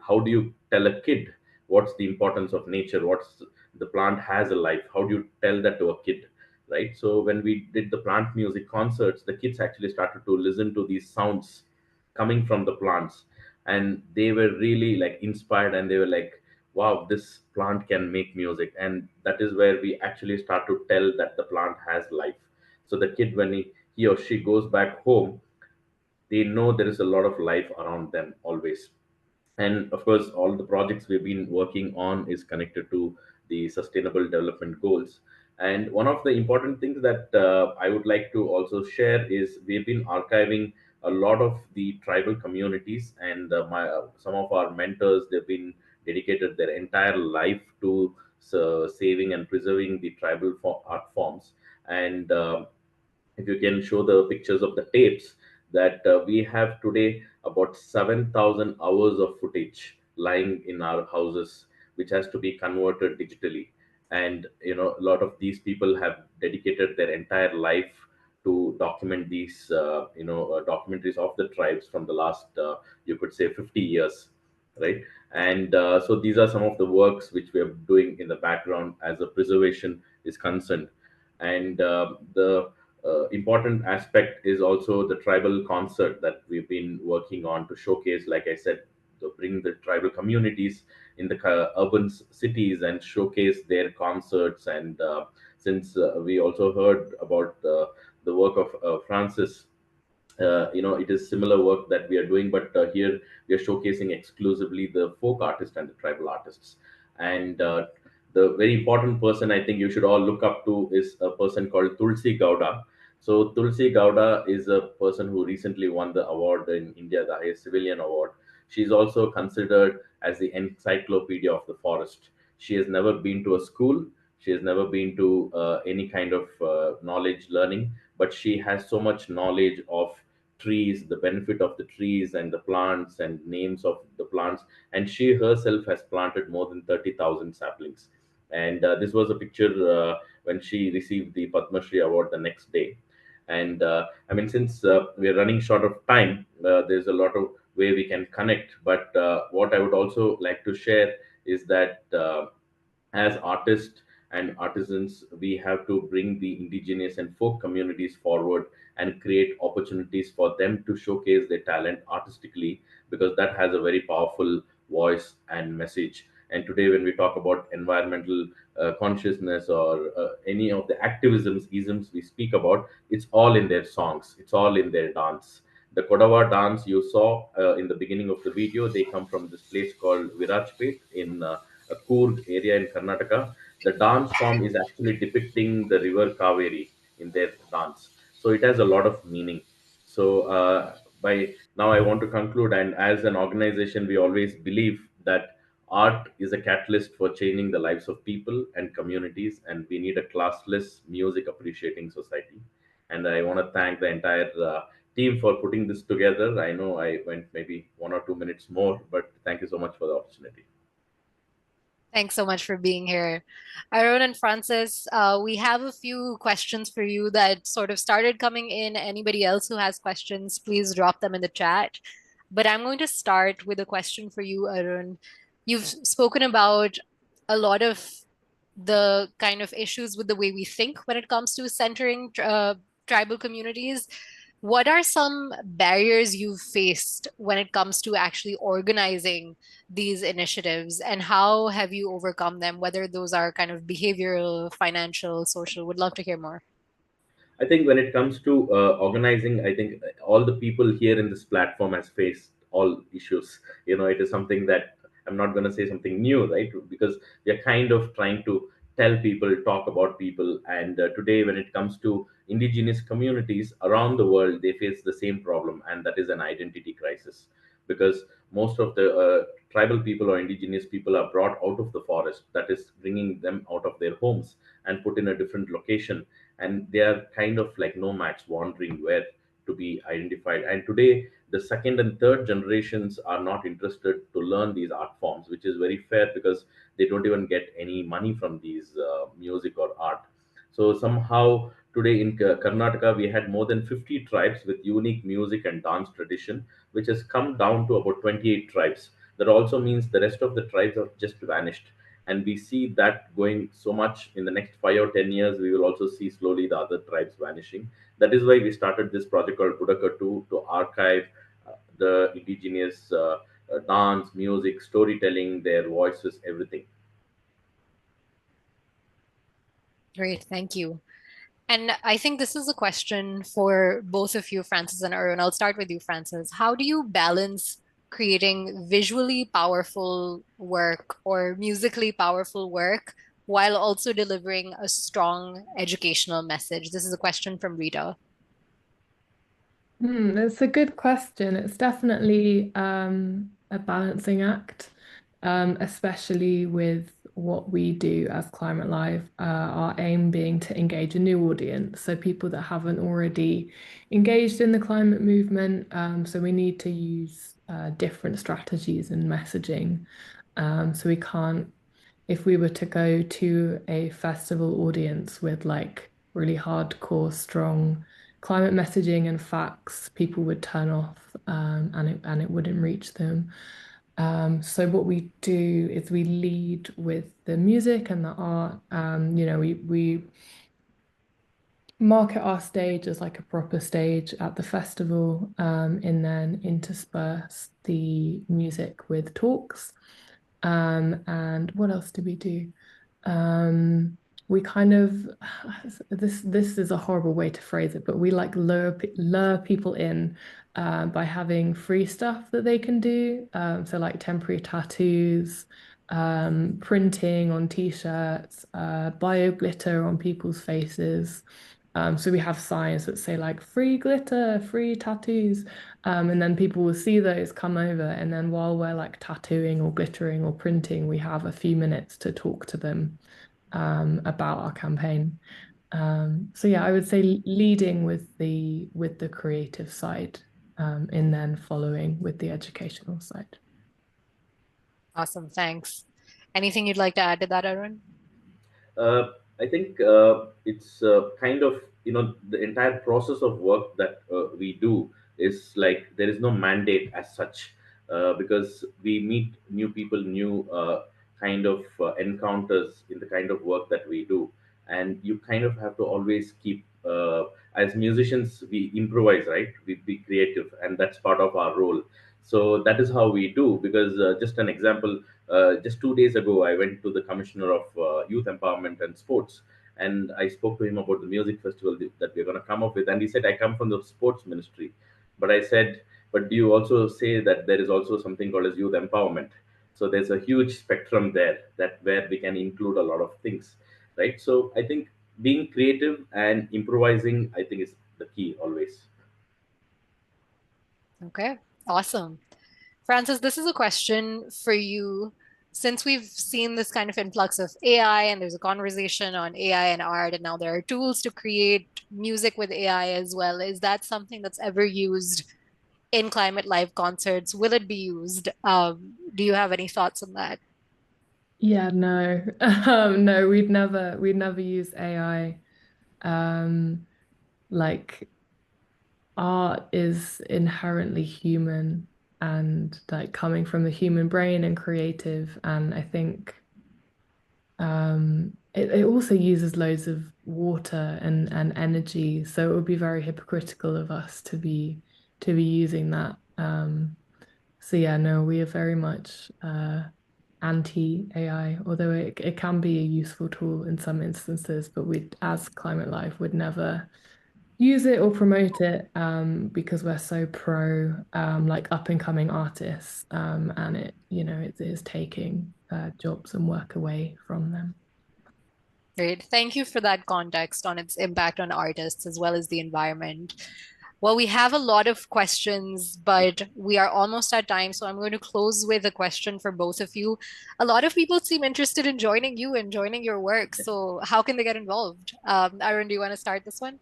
how do you tell a kid what's the importance of nature, what's the plant has a life, how do you tell that to a kid, right? So when we did the plant music concerts, the kids actually started to listen to these sounds coming from the plants, and they were really like inspired, and they were like, wow, this plant can make music. And that is where we actually start to tell that the plant has life. So the kid, when he or she goes back home, they know there is a lot of life around them always. And of course, all the projects we've been working on is connected to the sustainable development goals. And one of the important things that I would like to also share is we've been archiving a lot of the tribal communities, and some of our mentors, they've been dedicated their entire life to saving and preserving the tribal art forms. And if you can show the pictures of the tapes, that we have today about 7,000 hours of footage lying in our houses, which has to be converted digitally. And a lot of these people have dedicated their entire life to document these documentaries of the tribes from the last you could say 50 years, right? And so these are some of the works which we are doing in the background as the preservation is concerned. And the important aspect is also the tribal concert that we've been working on to showcase, like I said, to bring the tribal communities in the urban cities and showcase their concerts. And since we also heard about the work of Francis, it is similar work that we are doing, but here we are showcasing exclusively the folk artists and the tribal artists. And the very important person I think you should all look up to is a person called Tulsi Gowda. So Tulsi Gowda is a person who recently won the award in India, the highest civilian award. She's also considered as the encyclopedia of the forest. She has never been to a school. She has never been to any kind of knowledge learning, but she has so much knowledge of trees, the benefit of the trees and the plants and names of the plants. And she herself has planted more than 30,000 saplings. And this was a picture when she received the Padma Shri award the next day. And I mean, since we're running short of time, there's a lot of way we can connect. But what I would also like to share is that as artists and artisans, we have to bring the indigenous and folk communities forward and create opportunities for them to showcase their talent artistically, because that has a very powerful voice and message. And today, when we talk about environmental consciousness or any of the activisms, isms we speak about, it's all in their songs, it's all in their dance. The Kodawa dance you saw in the beginning of the video, they come from this place called Virajpet in a Coorg area in Karnataka. The dance form is actually depicting the river Kaveri in their dance. So it has a lot of meaning. So by now, I want to conclude. And as an organization, we always believe that art is a catalyst for changing the lives of people and communities, and we need a classless music appreciating society. And I want to thank the entire team for putting this together. I know I went maybe 1 or 2 minutes more, but thank you so much for the opportunity. Thanks so much for being here. Arun and Francis, we have a few questions for you that sort of started coming in. Anybody else who has questions, please drop them in the chat. But I'm going to start with a question for you, Arun. You've spoken about a lot of the kind of issues with the way we think when it comes to centering tribal communities. What are some barriers you've faced when it comes to actually organizing these initiatives, and how have you overcome them, whether those are kind of behavioral, financial, social? Would love to hear more. I think when it comes to organizing, I think all the people here in this platform has faced all issues. It is something that I'm not going to say something new, right? Because we are kind of trying to tell people, talk about people. And today, when it comes to indigenous communities around the world, they face the same problem, and that is an identity crisis. Because most of the tribal people or indigenous people are brought out of the forest, that is bringing them out of their homes and put in a different location, and they are kind of like nomads wandering where to be identified. And today the second and third generations are not interested to learn these art forms, which is very fair because they don't even get any money from these music or art. So somehow today in Karnataka we had more than 50 tribes with unique music and dance tradition, which has come down to about 28 tribes. That also means the rest of the tribes have just vanished, and we see that going so much in the next 5 or 10 years. We will also see slowly the other tribes vanishing. That is why we started this project called Budakatu to archive the indigenous dance, music, storytelling, their voices, everything. Great, thank you. And I think this is a question for both of you, Francis and Arun. I'll start with you, Francis. How do you balance creating visually powerful work or musically powerful work while also delivering a strong educational message? This is a question from Rita. It's a good question. It's definitely a balancing act, especially with what we do as Climate Live, our aim being to engage a new audience, so people that haven't already engaged in the climate movement. So we need to use different strategies and messaging. So we can't, if we were to go to a festival audience with like really hardcore, strong climate messaging and facts, people would turn off, and it wouldn't reach them. So what we do is we lead with the music and the art. We market our stage as like a proper stage at the festival, and then intersperse the music with talks. And what else do we do? We kind of, this is a horrible way to phrase it, but we like lure people in by having free stuff that they can do. So like temporary tattoos, printing on t-shirts, bio glitter on people's faces. So we have signs that say like free glitter, free tattoos. And then people will see those come over. And then while we're like tattooing or glittering or printing, we have a few minutes to talk to them about our campaign. So yeah, I would say leading with the creative side, and then following with the educational side. Awesome, thanks. Anything you'd like to add to that, Arun? I think it's kind of, the entire process of work that we do is like there is no mandate as such, because we meet new people, new kind of encounters in the kind of work that we do. And you kind of have to always keep, as musicians, we improvise, right? We be creative, and that's part of our role. So that is how we do, because just an example, just 2 days ago, I went to the Commissioner of Youth Empowerment and Sports, and I spoke to him about the music festival that we're going to come up with. And he said, I come from the sports ministry. But I said, but do you also say that there is also something called as youth empowerment? So there's a huge spectrum there, that where we can include a lot of things, right? So I think being creative and improvising, I think, is the key always. Okay, awesome. Francis, this is a question for you. Since we've seen this kind of influx of AI and there's a conversation on AI and art, and now there are tools to create music with AI as well, is that something that's ever used in Climate Live concerts? Will it be used? Do you have any thoughts on that? Yeah, no. No, we'd never use AI. Like art is inherently human and like coming from the human brain and creative. And I think it also uses loads of water and energy. So it would be very hypocritical of us to be using that. So yeah, no, we are very much anti-AI, although it can be a useful tool in some instances, but we, as Climate Life, would never use it or promote it, because we're so pro like up and coming artists, and it is taking jobs and work away from them. Great. Thank you for that context on its impact on artists as well as the environment. Well, we have a lot of questions, but we are almost at time. So I'm going to close with a question for both of you. A lot of people seem interested in joining you and joining your work. So how can they get involved? Arun, do you want to start this one?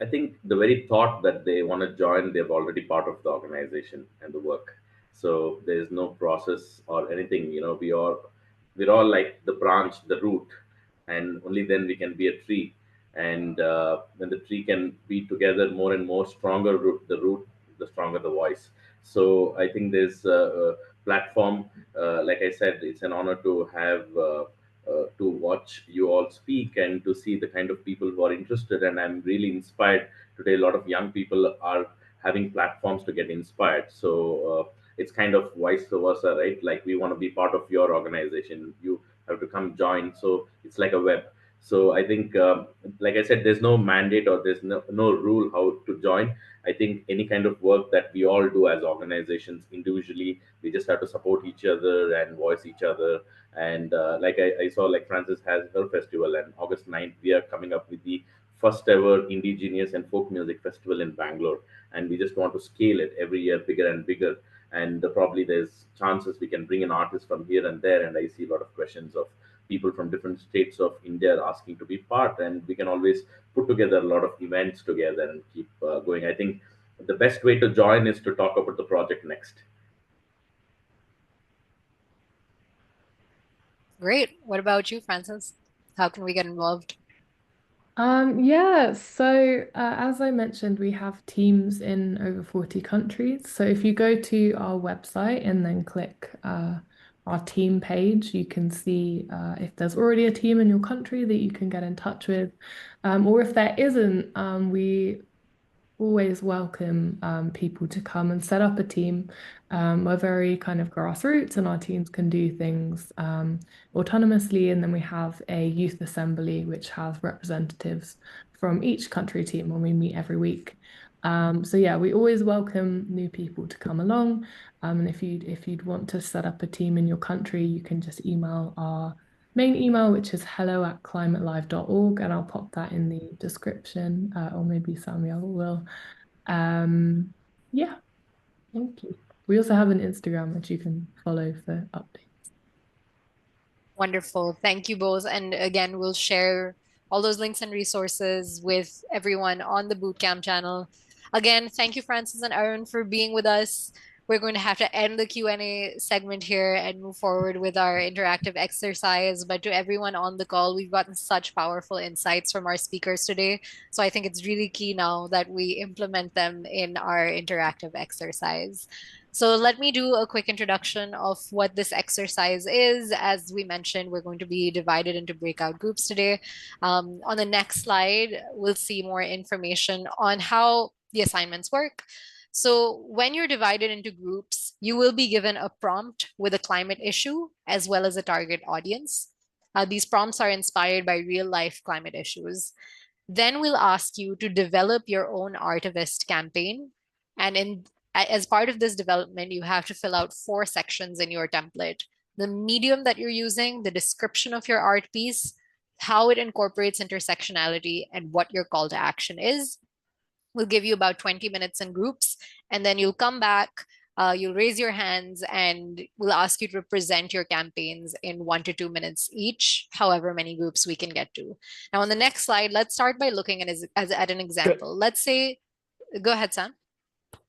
I think the very thought that they want to join, they're already part of the organization and the work. So there is no process or anything. We're all like the branch, the root, and only then we can be a tree. And when the tree can be together more and more, stronger root, the stronger the voice. So I think there's a platform. Like I said, it's an honor to have. To watch you all speak and to see the kind of people who are interested. And I'm really inspired today. A lot of young people are having platforms to get inspired. So it's kind of vice versa, right? Like we want to be part of your organization. You have to come join. So it's like a web. So I think, like I said, there's no mandate or there's no rule how to join. I think any kind of work that we all do as organizations individually, we just have to support each other and voice each other. And like I saw, like Francis has her festival, and August 9th, we are coming up with the first ever indigenous and folk music festival in Bangalore. And we just want to scale it every year bigger and bigger. And probably there's chances we can bring an artist from here and there. And I see a lot of questions of people from different states of India are asking to be part, and we can always put together a lot of events together and keep going. I think the best way to join is to talk about the project next. Great. What about you, Francis? How can we get involved? Yeah, so as I mentioned, we have teams in over 40 countries. So if you go to our website and then click our team page, you can see if there's already a team in your country that you can get in touch with. Or if there isn't, we always welcome people to come and set up a team. We're very kind of grassroots, and our teams can do things autonomously. And then we have a youth assembly, which has representatives from each country team when we meet every week. So yeah, we always welcome new people to come along. And if you'd want to set up a team in your country, you can just email our main email, which is hello@climatelive.org, and I'll pop that in the description, or maybe Samuel will. Yeah, thank you. We also have an Instagram which you can follow for updates. Wonderful. Thank you both. And again, we'll share all those links and resources with everyone on the Bootcamp channel. Again, thank you, Francis and Aaron, for being with us. We're going to have to end the Q&A segment here and move forward with our interactive exercise. But to everyone on the call, we've gotten such powerful insights from our speakers today. So I think it's really key now that we implement them in our interactive exercise. So let me do a quick introduction of what this exercise is. As we mentioned, we're going to be divided into breakout groups today. On the next slide, we'll see more information on how the assignments work. So when you're divided into groups, you will be given a prompt with a climate issue as well as a target audience. These prompts are inspired by real life climate issues. Then we'll ask you to develop your own Artivist campaign. And as part of this development, you have to fill out 4 sections in your template: the medium that you're using, the description of your art piece, how it incorporates intersectionality, and what your call to action is. We'll give you about 20 minutes in groups, and then you'll come back, you'll raise your hands, and we'll ask you to present your campaigns in 1 to 2 minutes each, however many groups we can get to. Now, on the next slide, let's start by looking at an example. Let's say, go ahead, Sam.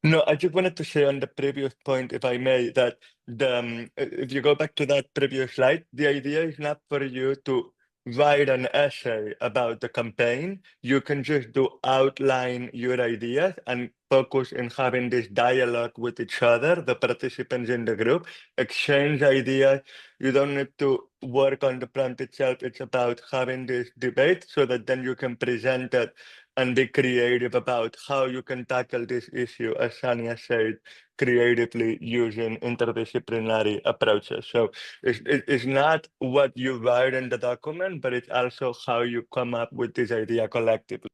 No, I just wanted to say on the previous point, if I may, that if you go back to that previous slide, the idea is not for you to write an essay about the campaign. You can just outline your ideas and focus in having this dialogue with each other, the participants in the group, exchange ideas. You don't need to work on the prompt itself. It's about having this debate so that then you can present it and be creative about how you can tackle this issue, as Sania said, creatively using interdisciplinary approaches. So it's not what you write in the document, but it's also how you come up with this idea collectively.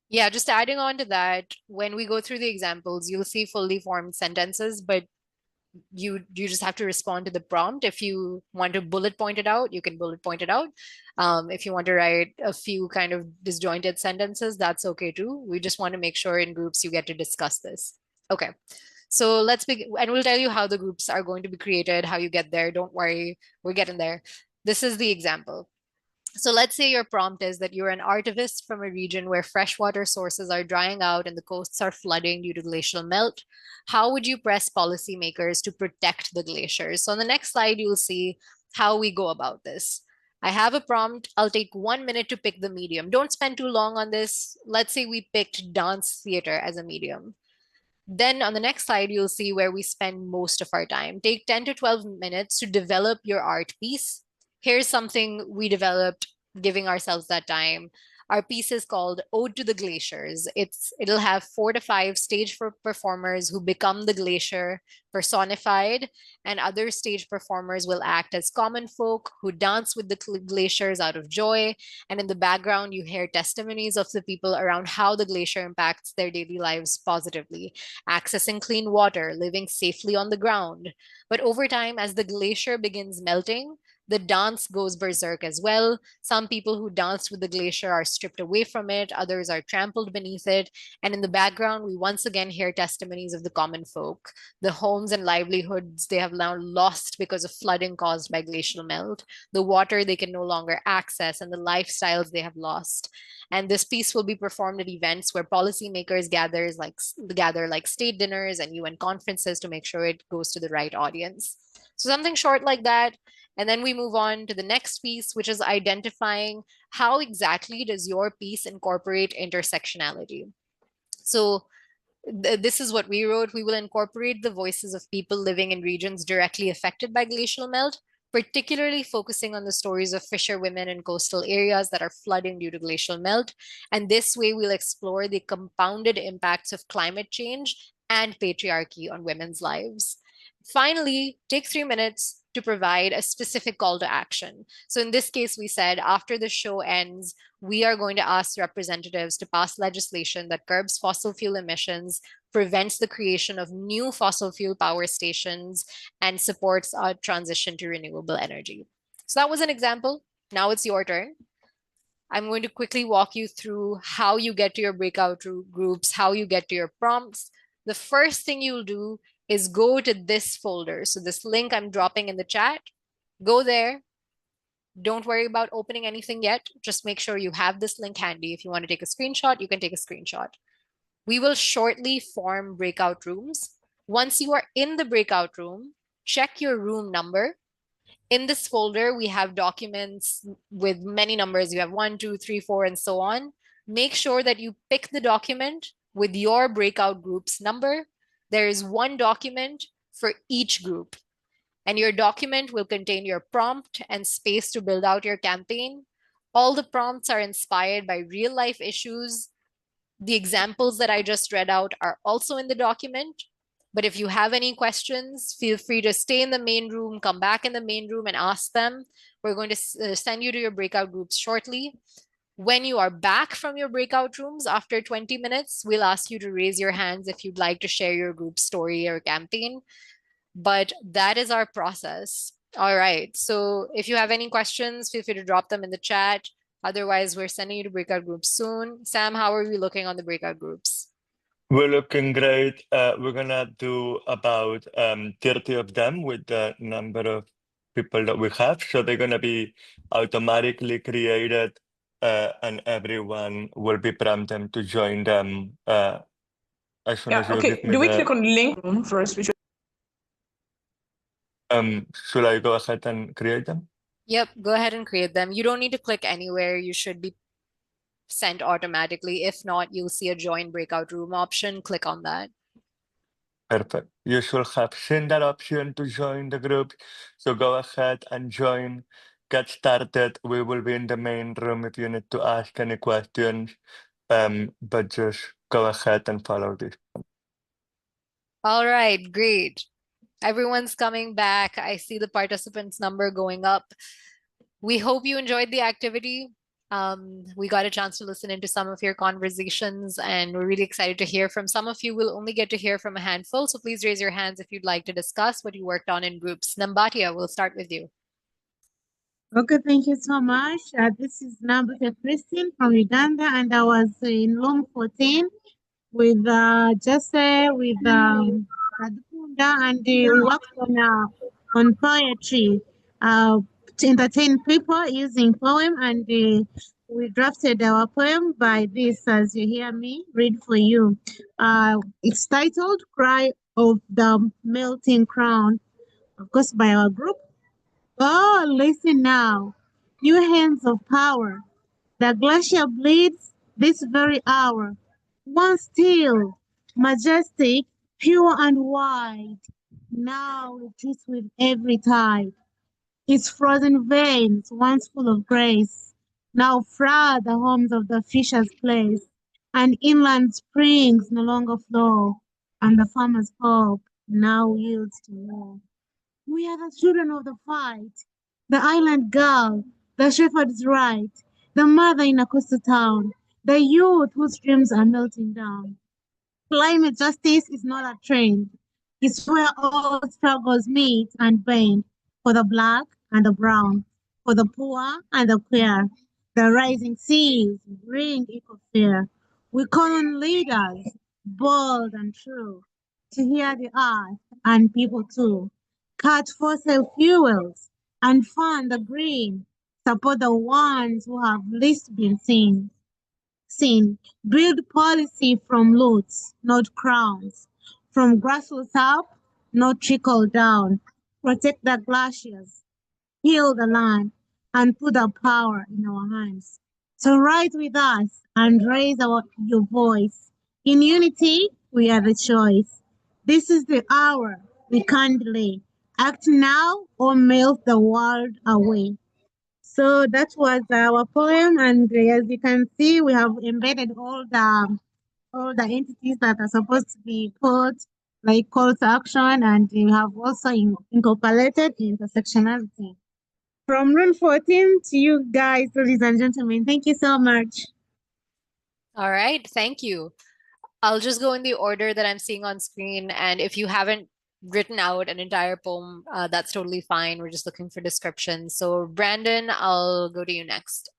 Yeah, just adding on to that, when we go through the examples, you'll see fully formed sentences, but you just have to respond to the prompt. If you want to bullet point it out, you can bullet point it out. If you want to write a few kind of disjointed sentences, that's okay too. We just want to make sure in groups you get to discuss this. Okay, so let's begin, and we'll tell you how the groups are going to be created, how you get there. Don't worry, we're getting there. This is the example. So let's say your prompt is that you're an artivist from a region where freshwater sources are drying out and the coasts are flooding due to glacial melt. How would you press policymakers to protect the glaciers? So on the next slide, you'll see how we go about this. I have a prompt. I'll take 1 minute to pick the medium. Don't spend too long on this. Let's say we picked dance theater as a medium. Then on the next slide, you'll see where we spend most of our time. Take 10 to 12 minutes to develop your art piece. Here's something we developed, giving ourselves that time. Our piece is called Ode to the Glaciers. It'll have 4 to 5 stage performers who become the glacier personified, and other stage performers will act as common folk who dance with the glaciers out of joy. And in the background, you hear testimonies of the people around how the glacier impacts their daily lives positively, accessing clean water, living safely on the ground. But over time, as the glacier begins melting, the dance goes berserk as well. Some people who danced with the glacier are stripped away from it, others are trampled beneath it. And in the background, we once again hear testimonies of the common folk, the homes and livelihoods they have now lost because of flooding caused by glacial melt, the water they can no longer access, and the lifestyles they have lost. And this piece will be performed at events where policymakers gather like state dinners and UN conferences to make sure it goes to the right audience. So something short like that. And then we move on to the next piece, which is identifying how exactly does your piece incorporate intersectionality. So this is what we wrote. We will incorporate the voices of people living in regions directly affected by glacial melt, particularly focusing on the stories of fisherwomen in coastal areas that are flooding due to glacial melt. And this way we'll explore the compounded impacts of climate change and patriarchy on women's lives. Finally, take 3 minutes to provide a specific call to action. So in this case, we said after the show ends, we are going to ask representatives to pass legislation that curbs fossil fuel emissions, prevents the creation of new fossil fuel power stations, and supports our transition to renewable energy. So that was an example. Now it's your turn. I'm going to quickly walk you through how you get to your breakout groups, how you get to your prompts. The first thing you'll do is go to this folder. So this link I'm dropping in the chat, go there. Don't worry about opening anything yet. Just make sure you have this link handy. If you want to take a screenshot, you can take a screenshot. We will shortly form breakout rooms. Once you are in the breakout room, check your room number. In this folder, we have documents with many numbers. You have 1, 2, 3, 4, and so on. Make sure that you pick the document with your breakout group's number. There is one document for each group, and your document will contain your prompt and space to build out your campaign. All the prompts are inspired by real life issues. The examples that I just read out are also in the document. But if you have any questions, feel free to stay in the main room, come back in the main room and ask them. We're going to send you to your breakout groups shortly. When you are back from your breakout rooms after 20 minutes, we'll ask you to raise your hands if you'd like to share your group story or campaign. But that is our process. All right. So if you have any questions, feel free to drop them in the chat. Otherwise, we're sending you to breakout groups soon. Sam, how are we looking on the breakout groups? We're looking great. We're gonna do about 30 of them with the number of people that we have. So they're gonna be automatically created, and everyone will be prompted to join them as soon as you give me Do we the... click on link room first? We should I go ahead and create them? Yep, go ahead and create them. You don't need to click anywhere. You should be sent automatically. If not, you'll see a join breakout room option. Click on that. Perfect. You should have seen that option to join the group. So go ahead and join. Get started. We will be in the main room if you need to ask any questions. But just go ahead and follow this. All right, great. Everyone's coming back. I see the participants number going up. We hope you enjoyed the activity. We got a chance to listen into some of your conversations, and we're really excited to hear from some of you. We'll only get to hear from a handful, so please raise your hands if you'd like to discuss what you worked on in groups. Nambatia, we'll start with you. Okay, thank you so much. This is Nambatia Christine from Uganda, and I was in room 14 with Jesse, with Adukunda, and we worked on poetry to entertain people using poem, and we drafted our poem by this, as you hear me read for you. It's titled Cry of the Melting Crown, of course, by our group. Oh, listen now, you hands of power, the glacier bleeds this very hour. Once still, majestic, pure and wide, now retreats with every tide. Its frozen veins, once full of grace, now flood the homes of the fishers' place, and inland springs no longer flow, and the farmer's hope now yields to war. We are the children of the fight, the island girl, the shepherd's right, the mother in a coastal town, the youth whose dreams are melting down. Climate justice is not a trend. It's where all struggles meet and bend for the black and the brown, for the poor and the queer. The rising seas bring equal fear. We call on leaders, bold and true, to hear the earth and people too. Cut fossil fuels and fund the green. Support the ones who have least been seen. Build policy from roots, not crowns. From grassroots up, not trickle down. Protect the glaciers, heal the land, and put the power in our hands. So rise with us and raise your voice. In unity, we are the choice. This is the hour we can't delay. Act now or melt the world away. So that was our poem, and as you can see, we have embedded all the entities that are supposed to be put like call to action, and we have also incorporated intersectionality. From room 14 to you guys, ladies and gentlemen, thank you so much. All right, thank you. I'll just go in the order that I'm seeing on screen, and if you haven't written out an entire poem, that's totally fine. We're just looking for descriptions. So Brandon, I'll go to you next.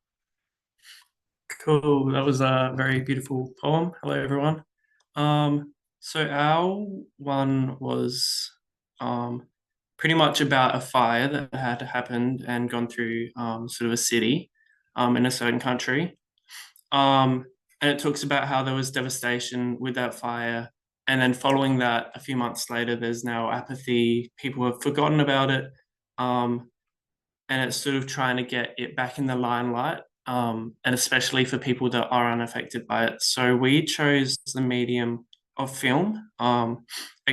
Cool. That was a very beautiful poem. Hello, everyone. So our one was pretty much about a fire that had happened and gone through sort of a city in a certain country. And it talks about how there was devastation with that fire. And then following that, a few months later, there's now apathy. People have forgotten about it. And it's sort of trying to get it back in the limelight. And especially for people that are unaffected by it. So we chose the medium of film, a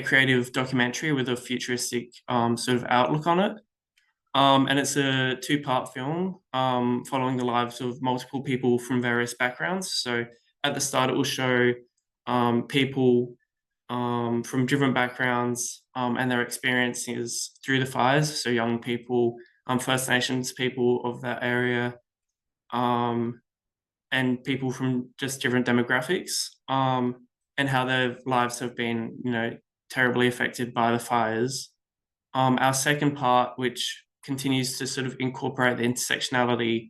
creative documentary with a futuristic sort of outlook on it. And it's a two-part film following the lives of multiple people from various backgrounds. So at the start, it will show people from different backgrounds and their experiences through the fires. So young people, First Nations people of that area, and people from just different demographics, and how their lives have been, terribly affected by the fires. Our second part, which continues to sort of incorporate the intersectionality,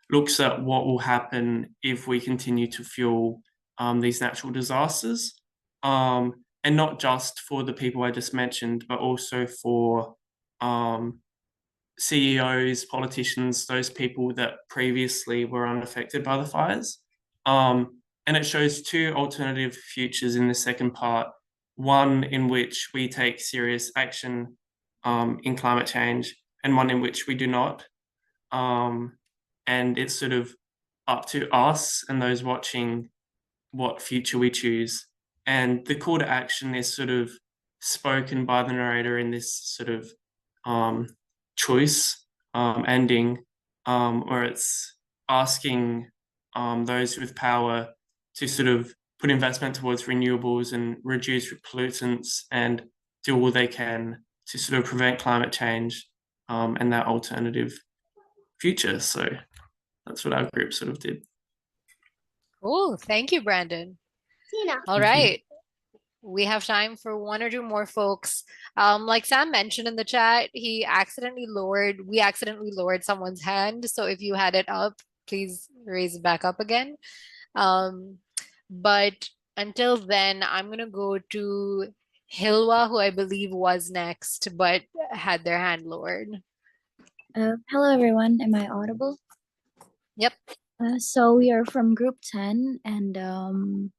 looks at what will happen if we continue to fuel these natural disasters, and not just for the people I just mentioned, but also for CEOs, politicians, those people that previously were unaffected by the fires. And it shows two alternative futures in the second part, one in which we take serious action in climate change, and one in which we do not. And it's sort of up to us and those watching what future we choose. And the call to action is sort of spoken by the narrator in this sort of choice ending, where it's asking those with power to sort of put investment towards renewables and reduce pollutants and do all they can to sort of prevent climate change and that alternative future. So that's what our group sort of did. Cool. Thank you, Brandon. All right. We have time for one or two more folks. Like Sam mentioned in the chat, we accidentally lowered someone's hand. So if you had it up, please raise it back up again. But until then, I'm going to go to Hilwa, who I believe was next, but had their hand lowered. Hello, everyone. Am I audible? Yep. So we are from group 10, and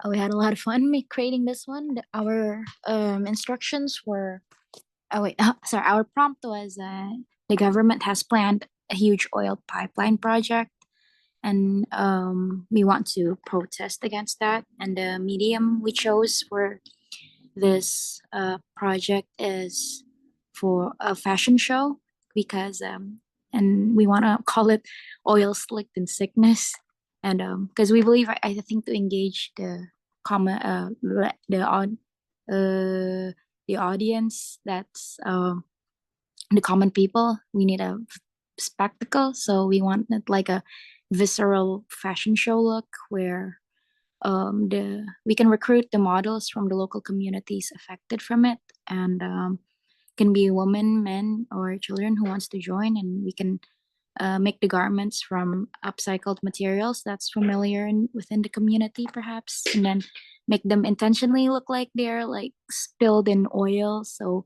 we had a lot of fun creating this one. Our instructions were, our prompt was the government has planned a huge oil pipeline project, and we want to protest against that. And the medium we chose for this project is for a fashion show, because and we want to call it oil slicked in sickness. And because we believe, I think, to engage the common the audience, that's the common people, we need a spectacle. So we want it like a visceral fashion show look, where we can recruit the models from the local communities affected from it, and can be women, men, or children who wants to join, and we can make the garments from upcycled materials that's familiar within the community, perhaps, and then make them intentionally look like they're like spilled in oil. So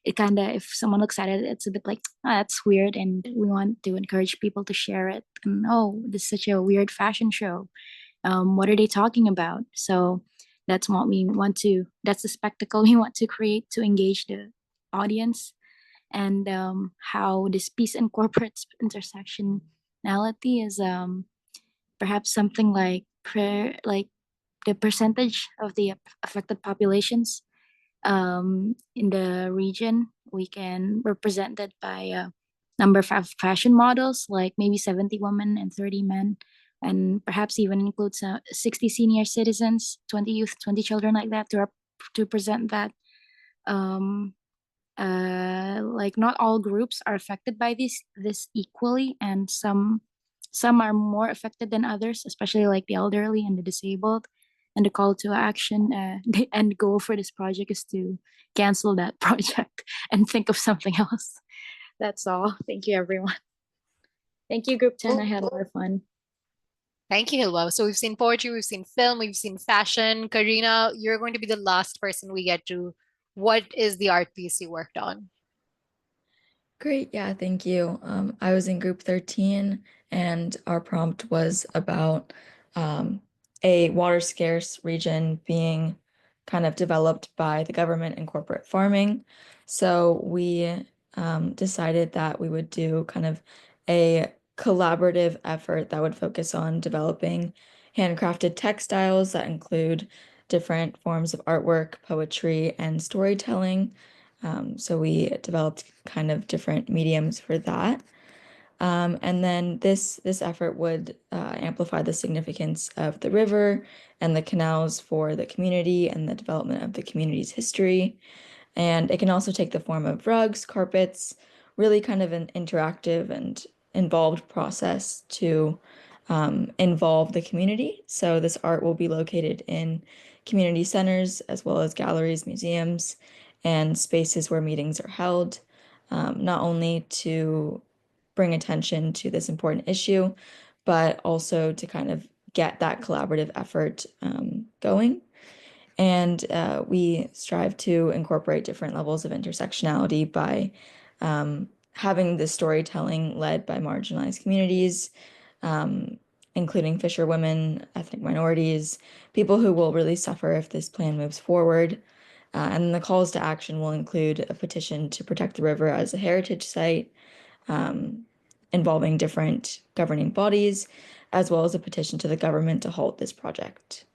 it kind of, if someone looks at it, it's a bit like, that's weird, and we want to encourage people to share it. And oh, this is such a weird fashion show. What are they talking about? So that's what we want to. That's the spectacle we want to create to engage the audience, and how this piece incorporates intersectionality is perhaps something like like the percentage of the affected populations in the region. We can represent that by a number of fashion models, like maybe 70 women and 30 men, and perhaps even includes 60 senior citizens, 20 youth, 20 children, like that, to present that like not all groups are affected by this equally, and some are more affected than others, especially like the elderly and the disabled. And the call to action, the end goal for this project is to cancel that project and think of something else. That's all. Thank you, everyone. Thank you, Group 10. I had a lot of fun. Thank you, Hilwa. So we've seen poetry, we've seen film, we've seen fashion. Karina, you're going to be the last person we get to. What is the art piece you worked on? Great, yeah, thank you. I was in group 13, and our prompt was about a water scarce region being kind of developed by the government and corporate farming. So we decided that we would do kind of a collaborative effort that would focus on developing handcrafted textiles that include different forms of artwork, poetry, and storytelling. So we developed kind of different mediums for that. And then this effort would amplify the significance of the river and the canals for the community and the development of the community's history. And it can also take the form of rugs, carpets, really kind of an interactive and involved process to involve the community. So this art will be located in community centers, as well as galleries, museums, and spaces where meetings are held, not only to bring attention to this important issue, but also to kind of get that collaborative effort going. And we strive to incorporate different levels of intersectionality by having the storytelling led by marginalized communities, including fisherwomen, ethnic minorities, people who will really suffer if this plan moves forward. And the calls to action will include a petition to protect the river as a heritage site, involving different governing bodies, as well as a petition to the government to halt this project.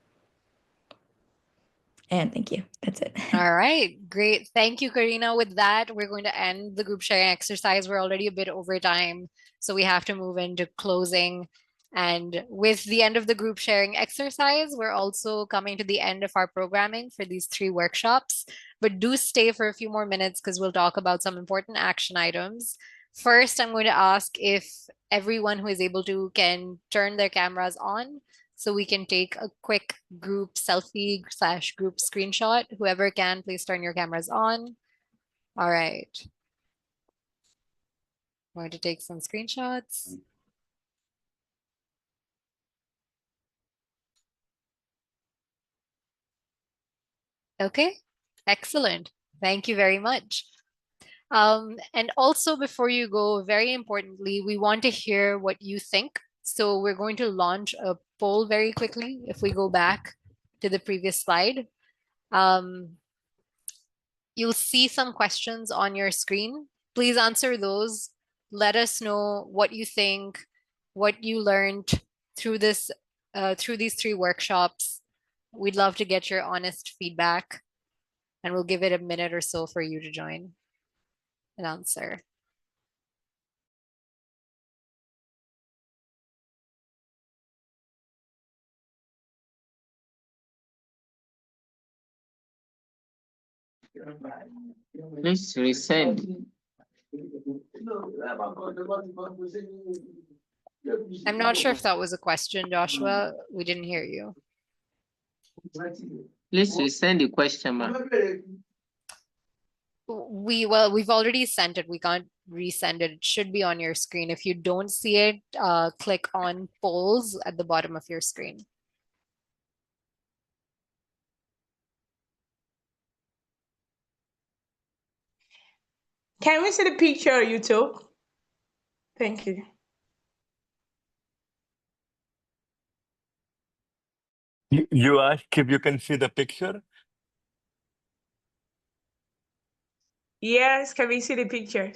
And thank you. That's it. All right, great. Thank you, Karina. With that, we're going to end the group sharing exercise. We're already a bit over time, so we have to move into closing. And with the end of the group sharing exercise, we're also coming to the end of our programming for these 3 workshops. But do stay for a few more minutes because we'll talk about some important action items. First, I'm going to ask if everyone who is able to can turn their cameras on, so we can take a quick group selfie / group screenshot. Whoever can, please turn your cameras on. All right. I'm going to take some screenshots. Okay, excellent. Thank you very much. And also before you go, very importantly, we want to hear what you think. So we're going to launch a poll very quickly. If we go back to the previous slide, you'll see some questions on your screen. Please answer those. Let us know what you think, what you learned through this, through these 3 workshops. We'd love to get your honest feedback, and we'll give it a minute or so for you to join and answer. Please resend. I'm not sure if that was a question, Joshua. We didn't hear you. Please resend the question, ma'am. We've already sent it. We can't resend it. It should be on your screen. If you don't see it, click on polls at the bottom of your screen. Can we see the picture you took? Thank you. You ask if you can see the picture? Yes, can we see the picture?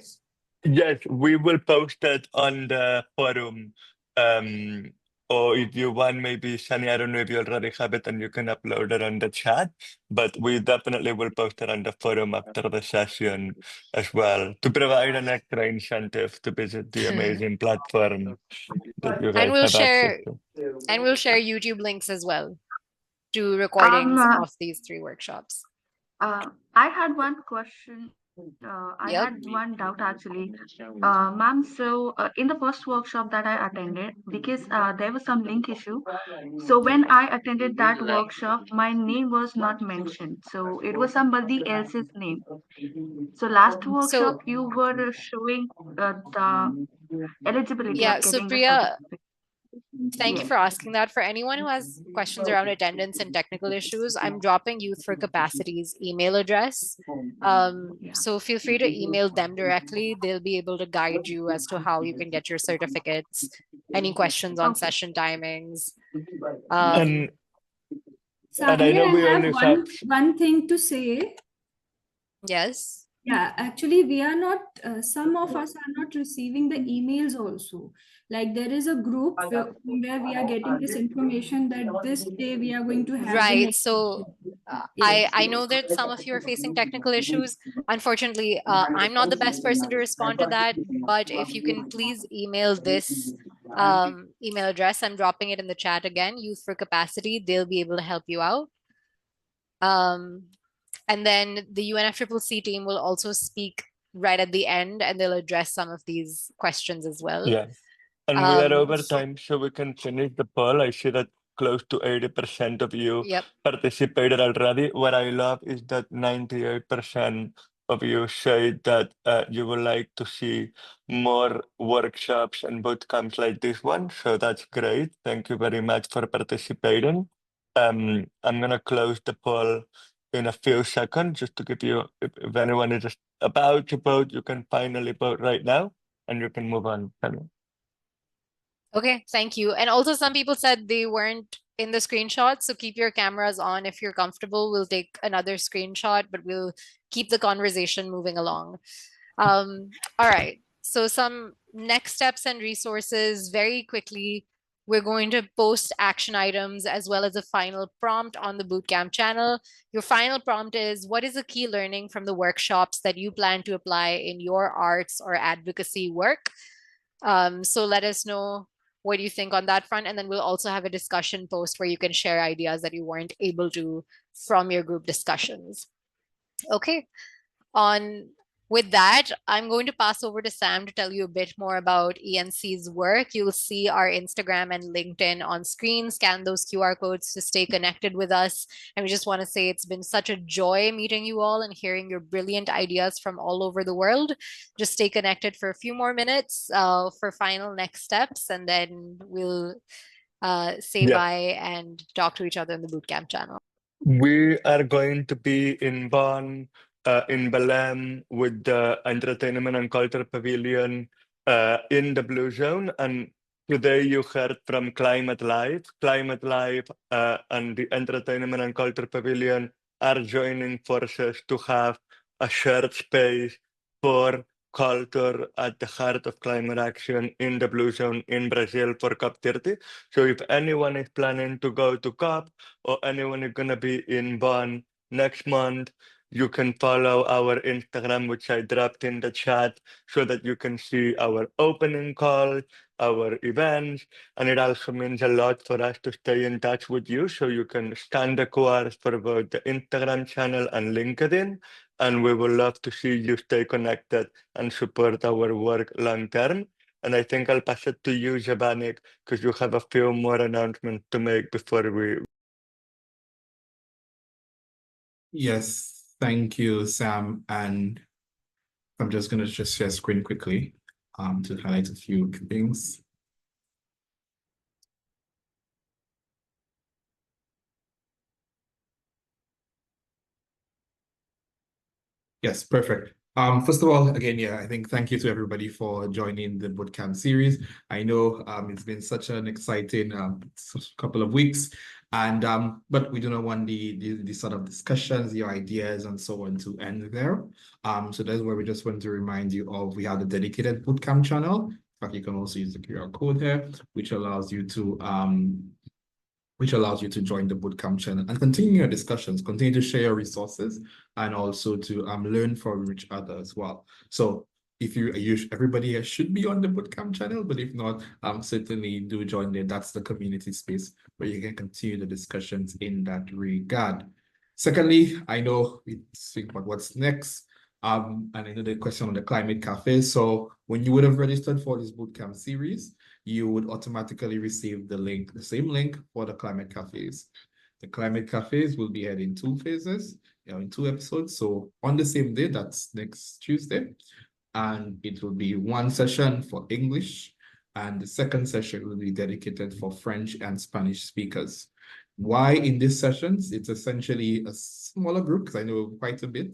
Yes, we will post it on the forum. Or if you want, maybe Shani, I don't know if you already have it and you can upload it on the chat, but we definitely will post it on the forum after the session as well to provide an extra incentive to visit the amazing platform that you guys have access to. And we'll share YouTube links as well to recordings of these 3 workshops. I had one question. I had one doubt actually. Ma'am, so in the first workshop that I attended, because there was some link issue. So when I attended that workshop, my name was not mentioned. So it was somebody else's name. So last workshop, you were showing the eligibility of So getting the Priya, certificate. thank you for asking that. For anyone who has questions around attendance and technical issues, I'm dropping Youth for Capacity's email address. So feel free to email them directly. They'll be able to guide you as to how you can get your certificates, any questions on session timings. And I Sanya, know we I only have have one thing to say. Yes. Yeah, actually, we are not, some of us are not receiving the emails also. Like there is a group where we are getting this information that this day we are going to have the Right. next. So I know that some of you are facing technical issues. Unfortunately, I'm not the best person to respond to that, but if you can please email this email address, I'm dropping it in the chat again, Youth for Capacity, they'll be able to help you out. And then the UNFCCC team will also speak right at the end and they'll address some of these questions as well. Yeah. And we are over time, so we can finish the poll. I see that close to 80% of you participated already. What I love is that 98% of you say that you would like to see more workshops and bootcamps like this one. So that's great. Thank you very much for participating. I'm gonna close the poll in a few seconds just to give you, if anyone is about to vote, you can finally vote right now and you can move on. Okay, thank you. And also some people said they weren't in the screenshot, so keep your cameras on if you're comfortable. We'll take another screenshot, but we'll keep the conversation moving along. All right, so some next steps and resources very quickly. We're going to post action items as well as a final prompt on the Bootcamp channel. Your final prompt is, what is a key learning from the workshops that you plan to apply in your arts or advocacy work? So let us know what you think on that front. And then we'll also have a discussion post where you can share ideas that you weren't able to from your group discussions. Okay. With that, I'm going to pass over to Sam to tell you a bit more about ENC's work. You'll see our Instagram and LinkedIn on screen. Scan those QR codes to stay connected with us. And we just want to say it's been such a joy meeting you all and hearing your brilliant ideas from all over the world. Just stay connected for a few more minutes for final next steps, and then we'll say bye and talk to each other in the Bootcamp channel. We are going to be in Bonn, in Belém, with the Entertainment and Culture Pavilion in the Blue Zone. And today you heard from Climate Live. Climate Live and the Entertainment and Culture Pavilion are joining forces to have a shared space for culture at the heart of climate action in the Blue Zone in Brazil for COP30. So if anyone is planning to go to COP or anyone is going to be in Bonn next month, you can follow our Instagram, which I dropped in the chat, so that you can see our opening call, our events, and it also means a lot for us to stay in touch with you, so you can scan the QRs for both the Instagram channel and LinkedIn, and we would love to see you stay connected and support our work long term. And I think I'll pass it to you, Jabanik, because you have a few more announcements to make before we. Yes, thank you, Sam. And I'm just going to just share screen quickly to highlight a few things. Yes, perfect. First of all, again, yeah, I think thank you to everybody for joining the bootcamp series. I know it's been such an exciting couple of weeks, and but we do not want the sort of discussions, the ideas, and so on to end there. So that's where we just want to remind you of we have the dedicated bootcamp channel. In fact, you can also use the QR code here, which allows you to join the bootcamp channel and continue your discussions, continue to share your resources, and also to learn from each other as well. So if everybody here should be on the bootcamp channel, but if not, certainly do join there. That's the community space where you can continue the discussions in that regard. Secondly, I know we think about what's next. And I know the question on the Climate Cafe. So when you would have registered for this bootcamp series, you would automatically receive the same link for the Climate Cafes. The Climate Cafes will be held in 2 phases, in 2 episodes. So on the same day, that's next Tuesday, and it will be 1 session for English, and the second session will be dedicated for French and Spanish speakers. Why in these sessions? It's essentially a smaller group, because I know quite a bit,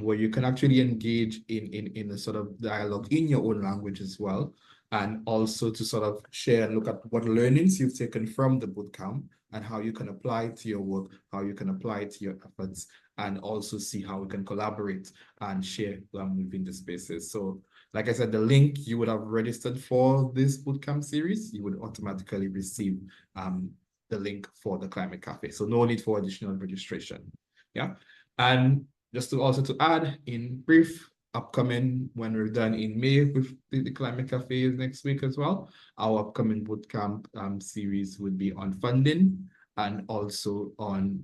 where you can actually engage in a sort of dialogue in your own language as well, and also to sort of share and look at what learnings you've taken from the bootcamp and how you can apply it to your work, how you can apply it to your efforts, and also see how we can collaborate and share within the spaces. So like I said, the link you would have registered for this bootcamp series, you would automatically receive the link for the Climate Cafe. So no need for additional registration. Yeah. And just to add in brief, upcoming when we're done in May with the Climate Cafe next week as well, our upcoming bootcamp series would be on funding and also on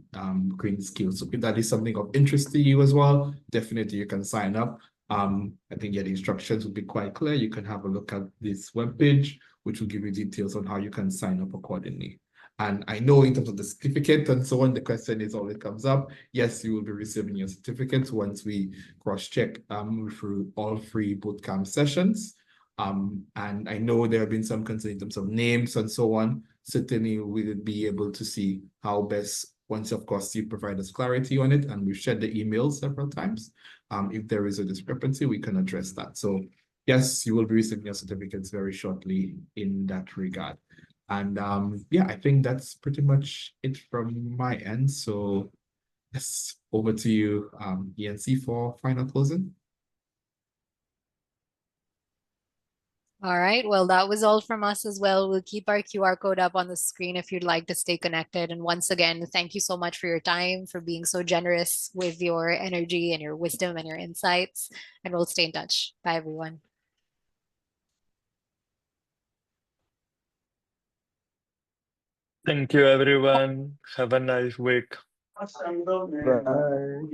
green skills. So if that is something of interest to you as well, definitely you can sign up. I think the instructions will be quite clear. You can have a look at this webpage, which will give you details on how you can sign up accordingly. And I know in terms of the certificate and so on, the question is always comes up. Yes, you will be receiving your certificates once we cross-check through all 3 bootcamp sessions. And I know there have been some concerns in terms of names and so on. Certainly, we will be able to see how best, once of course you provide us clarity on it, and we've shared the emails several times. If there is a discrepancy, we can address that. So yes, you will be receiving your certificates very shortly in that regard. And yeah, I think that's pretty much it from my end. So yes, over to you, ENC, for final closing. All right, well, that was all from us as well. We'll keep our QR code up on the screen if you'd like to stay connected. And once again, thank you so much for your time, for being so generous with your energy and your wisdom and your insights. And we'll stay in touch. Bye, everyone. Thank you, everyone. Have a nice week. Bye.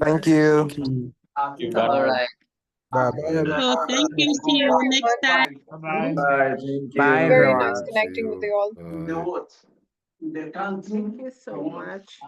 Thank you. Bye. All right. Bye. So thank you. See you next time. Bye. Bye, Very everyone. nice connecting with you all. Thank you so much.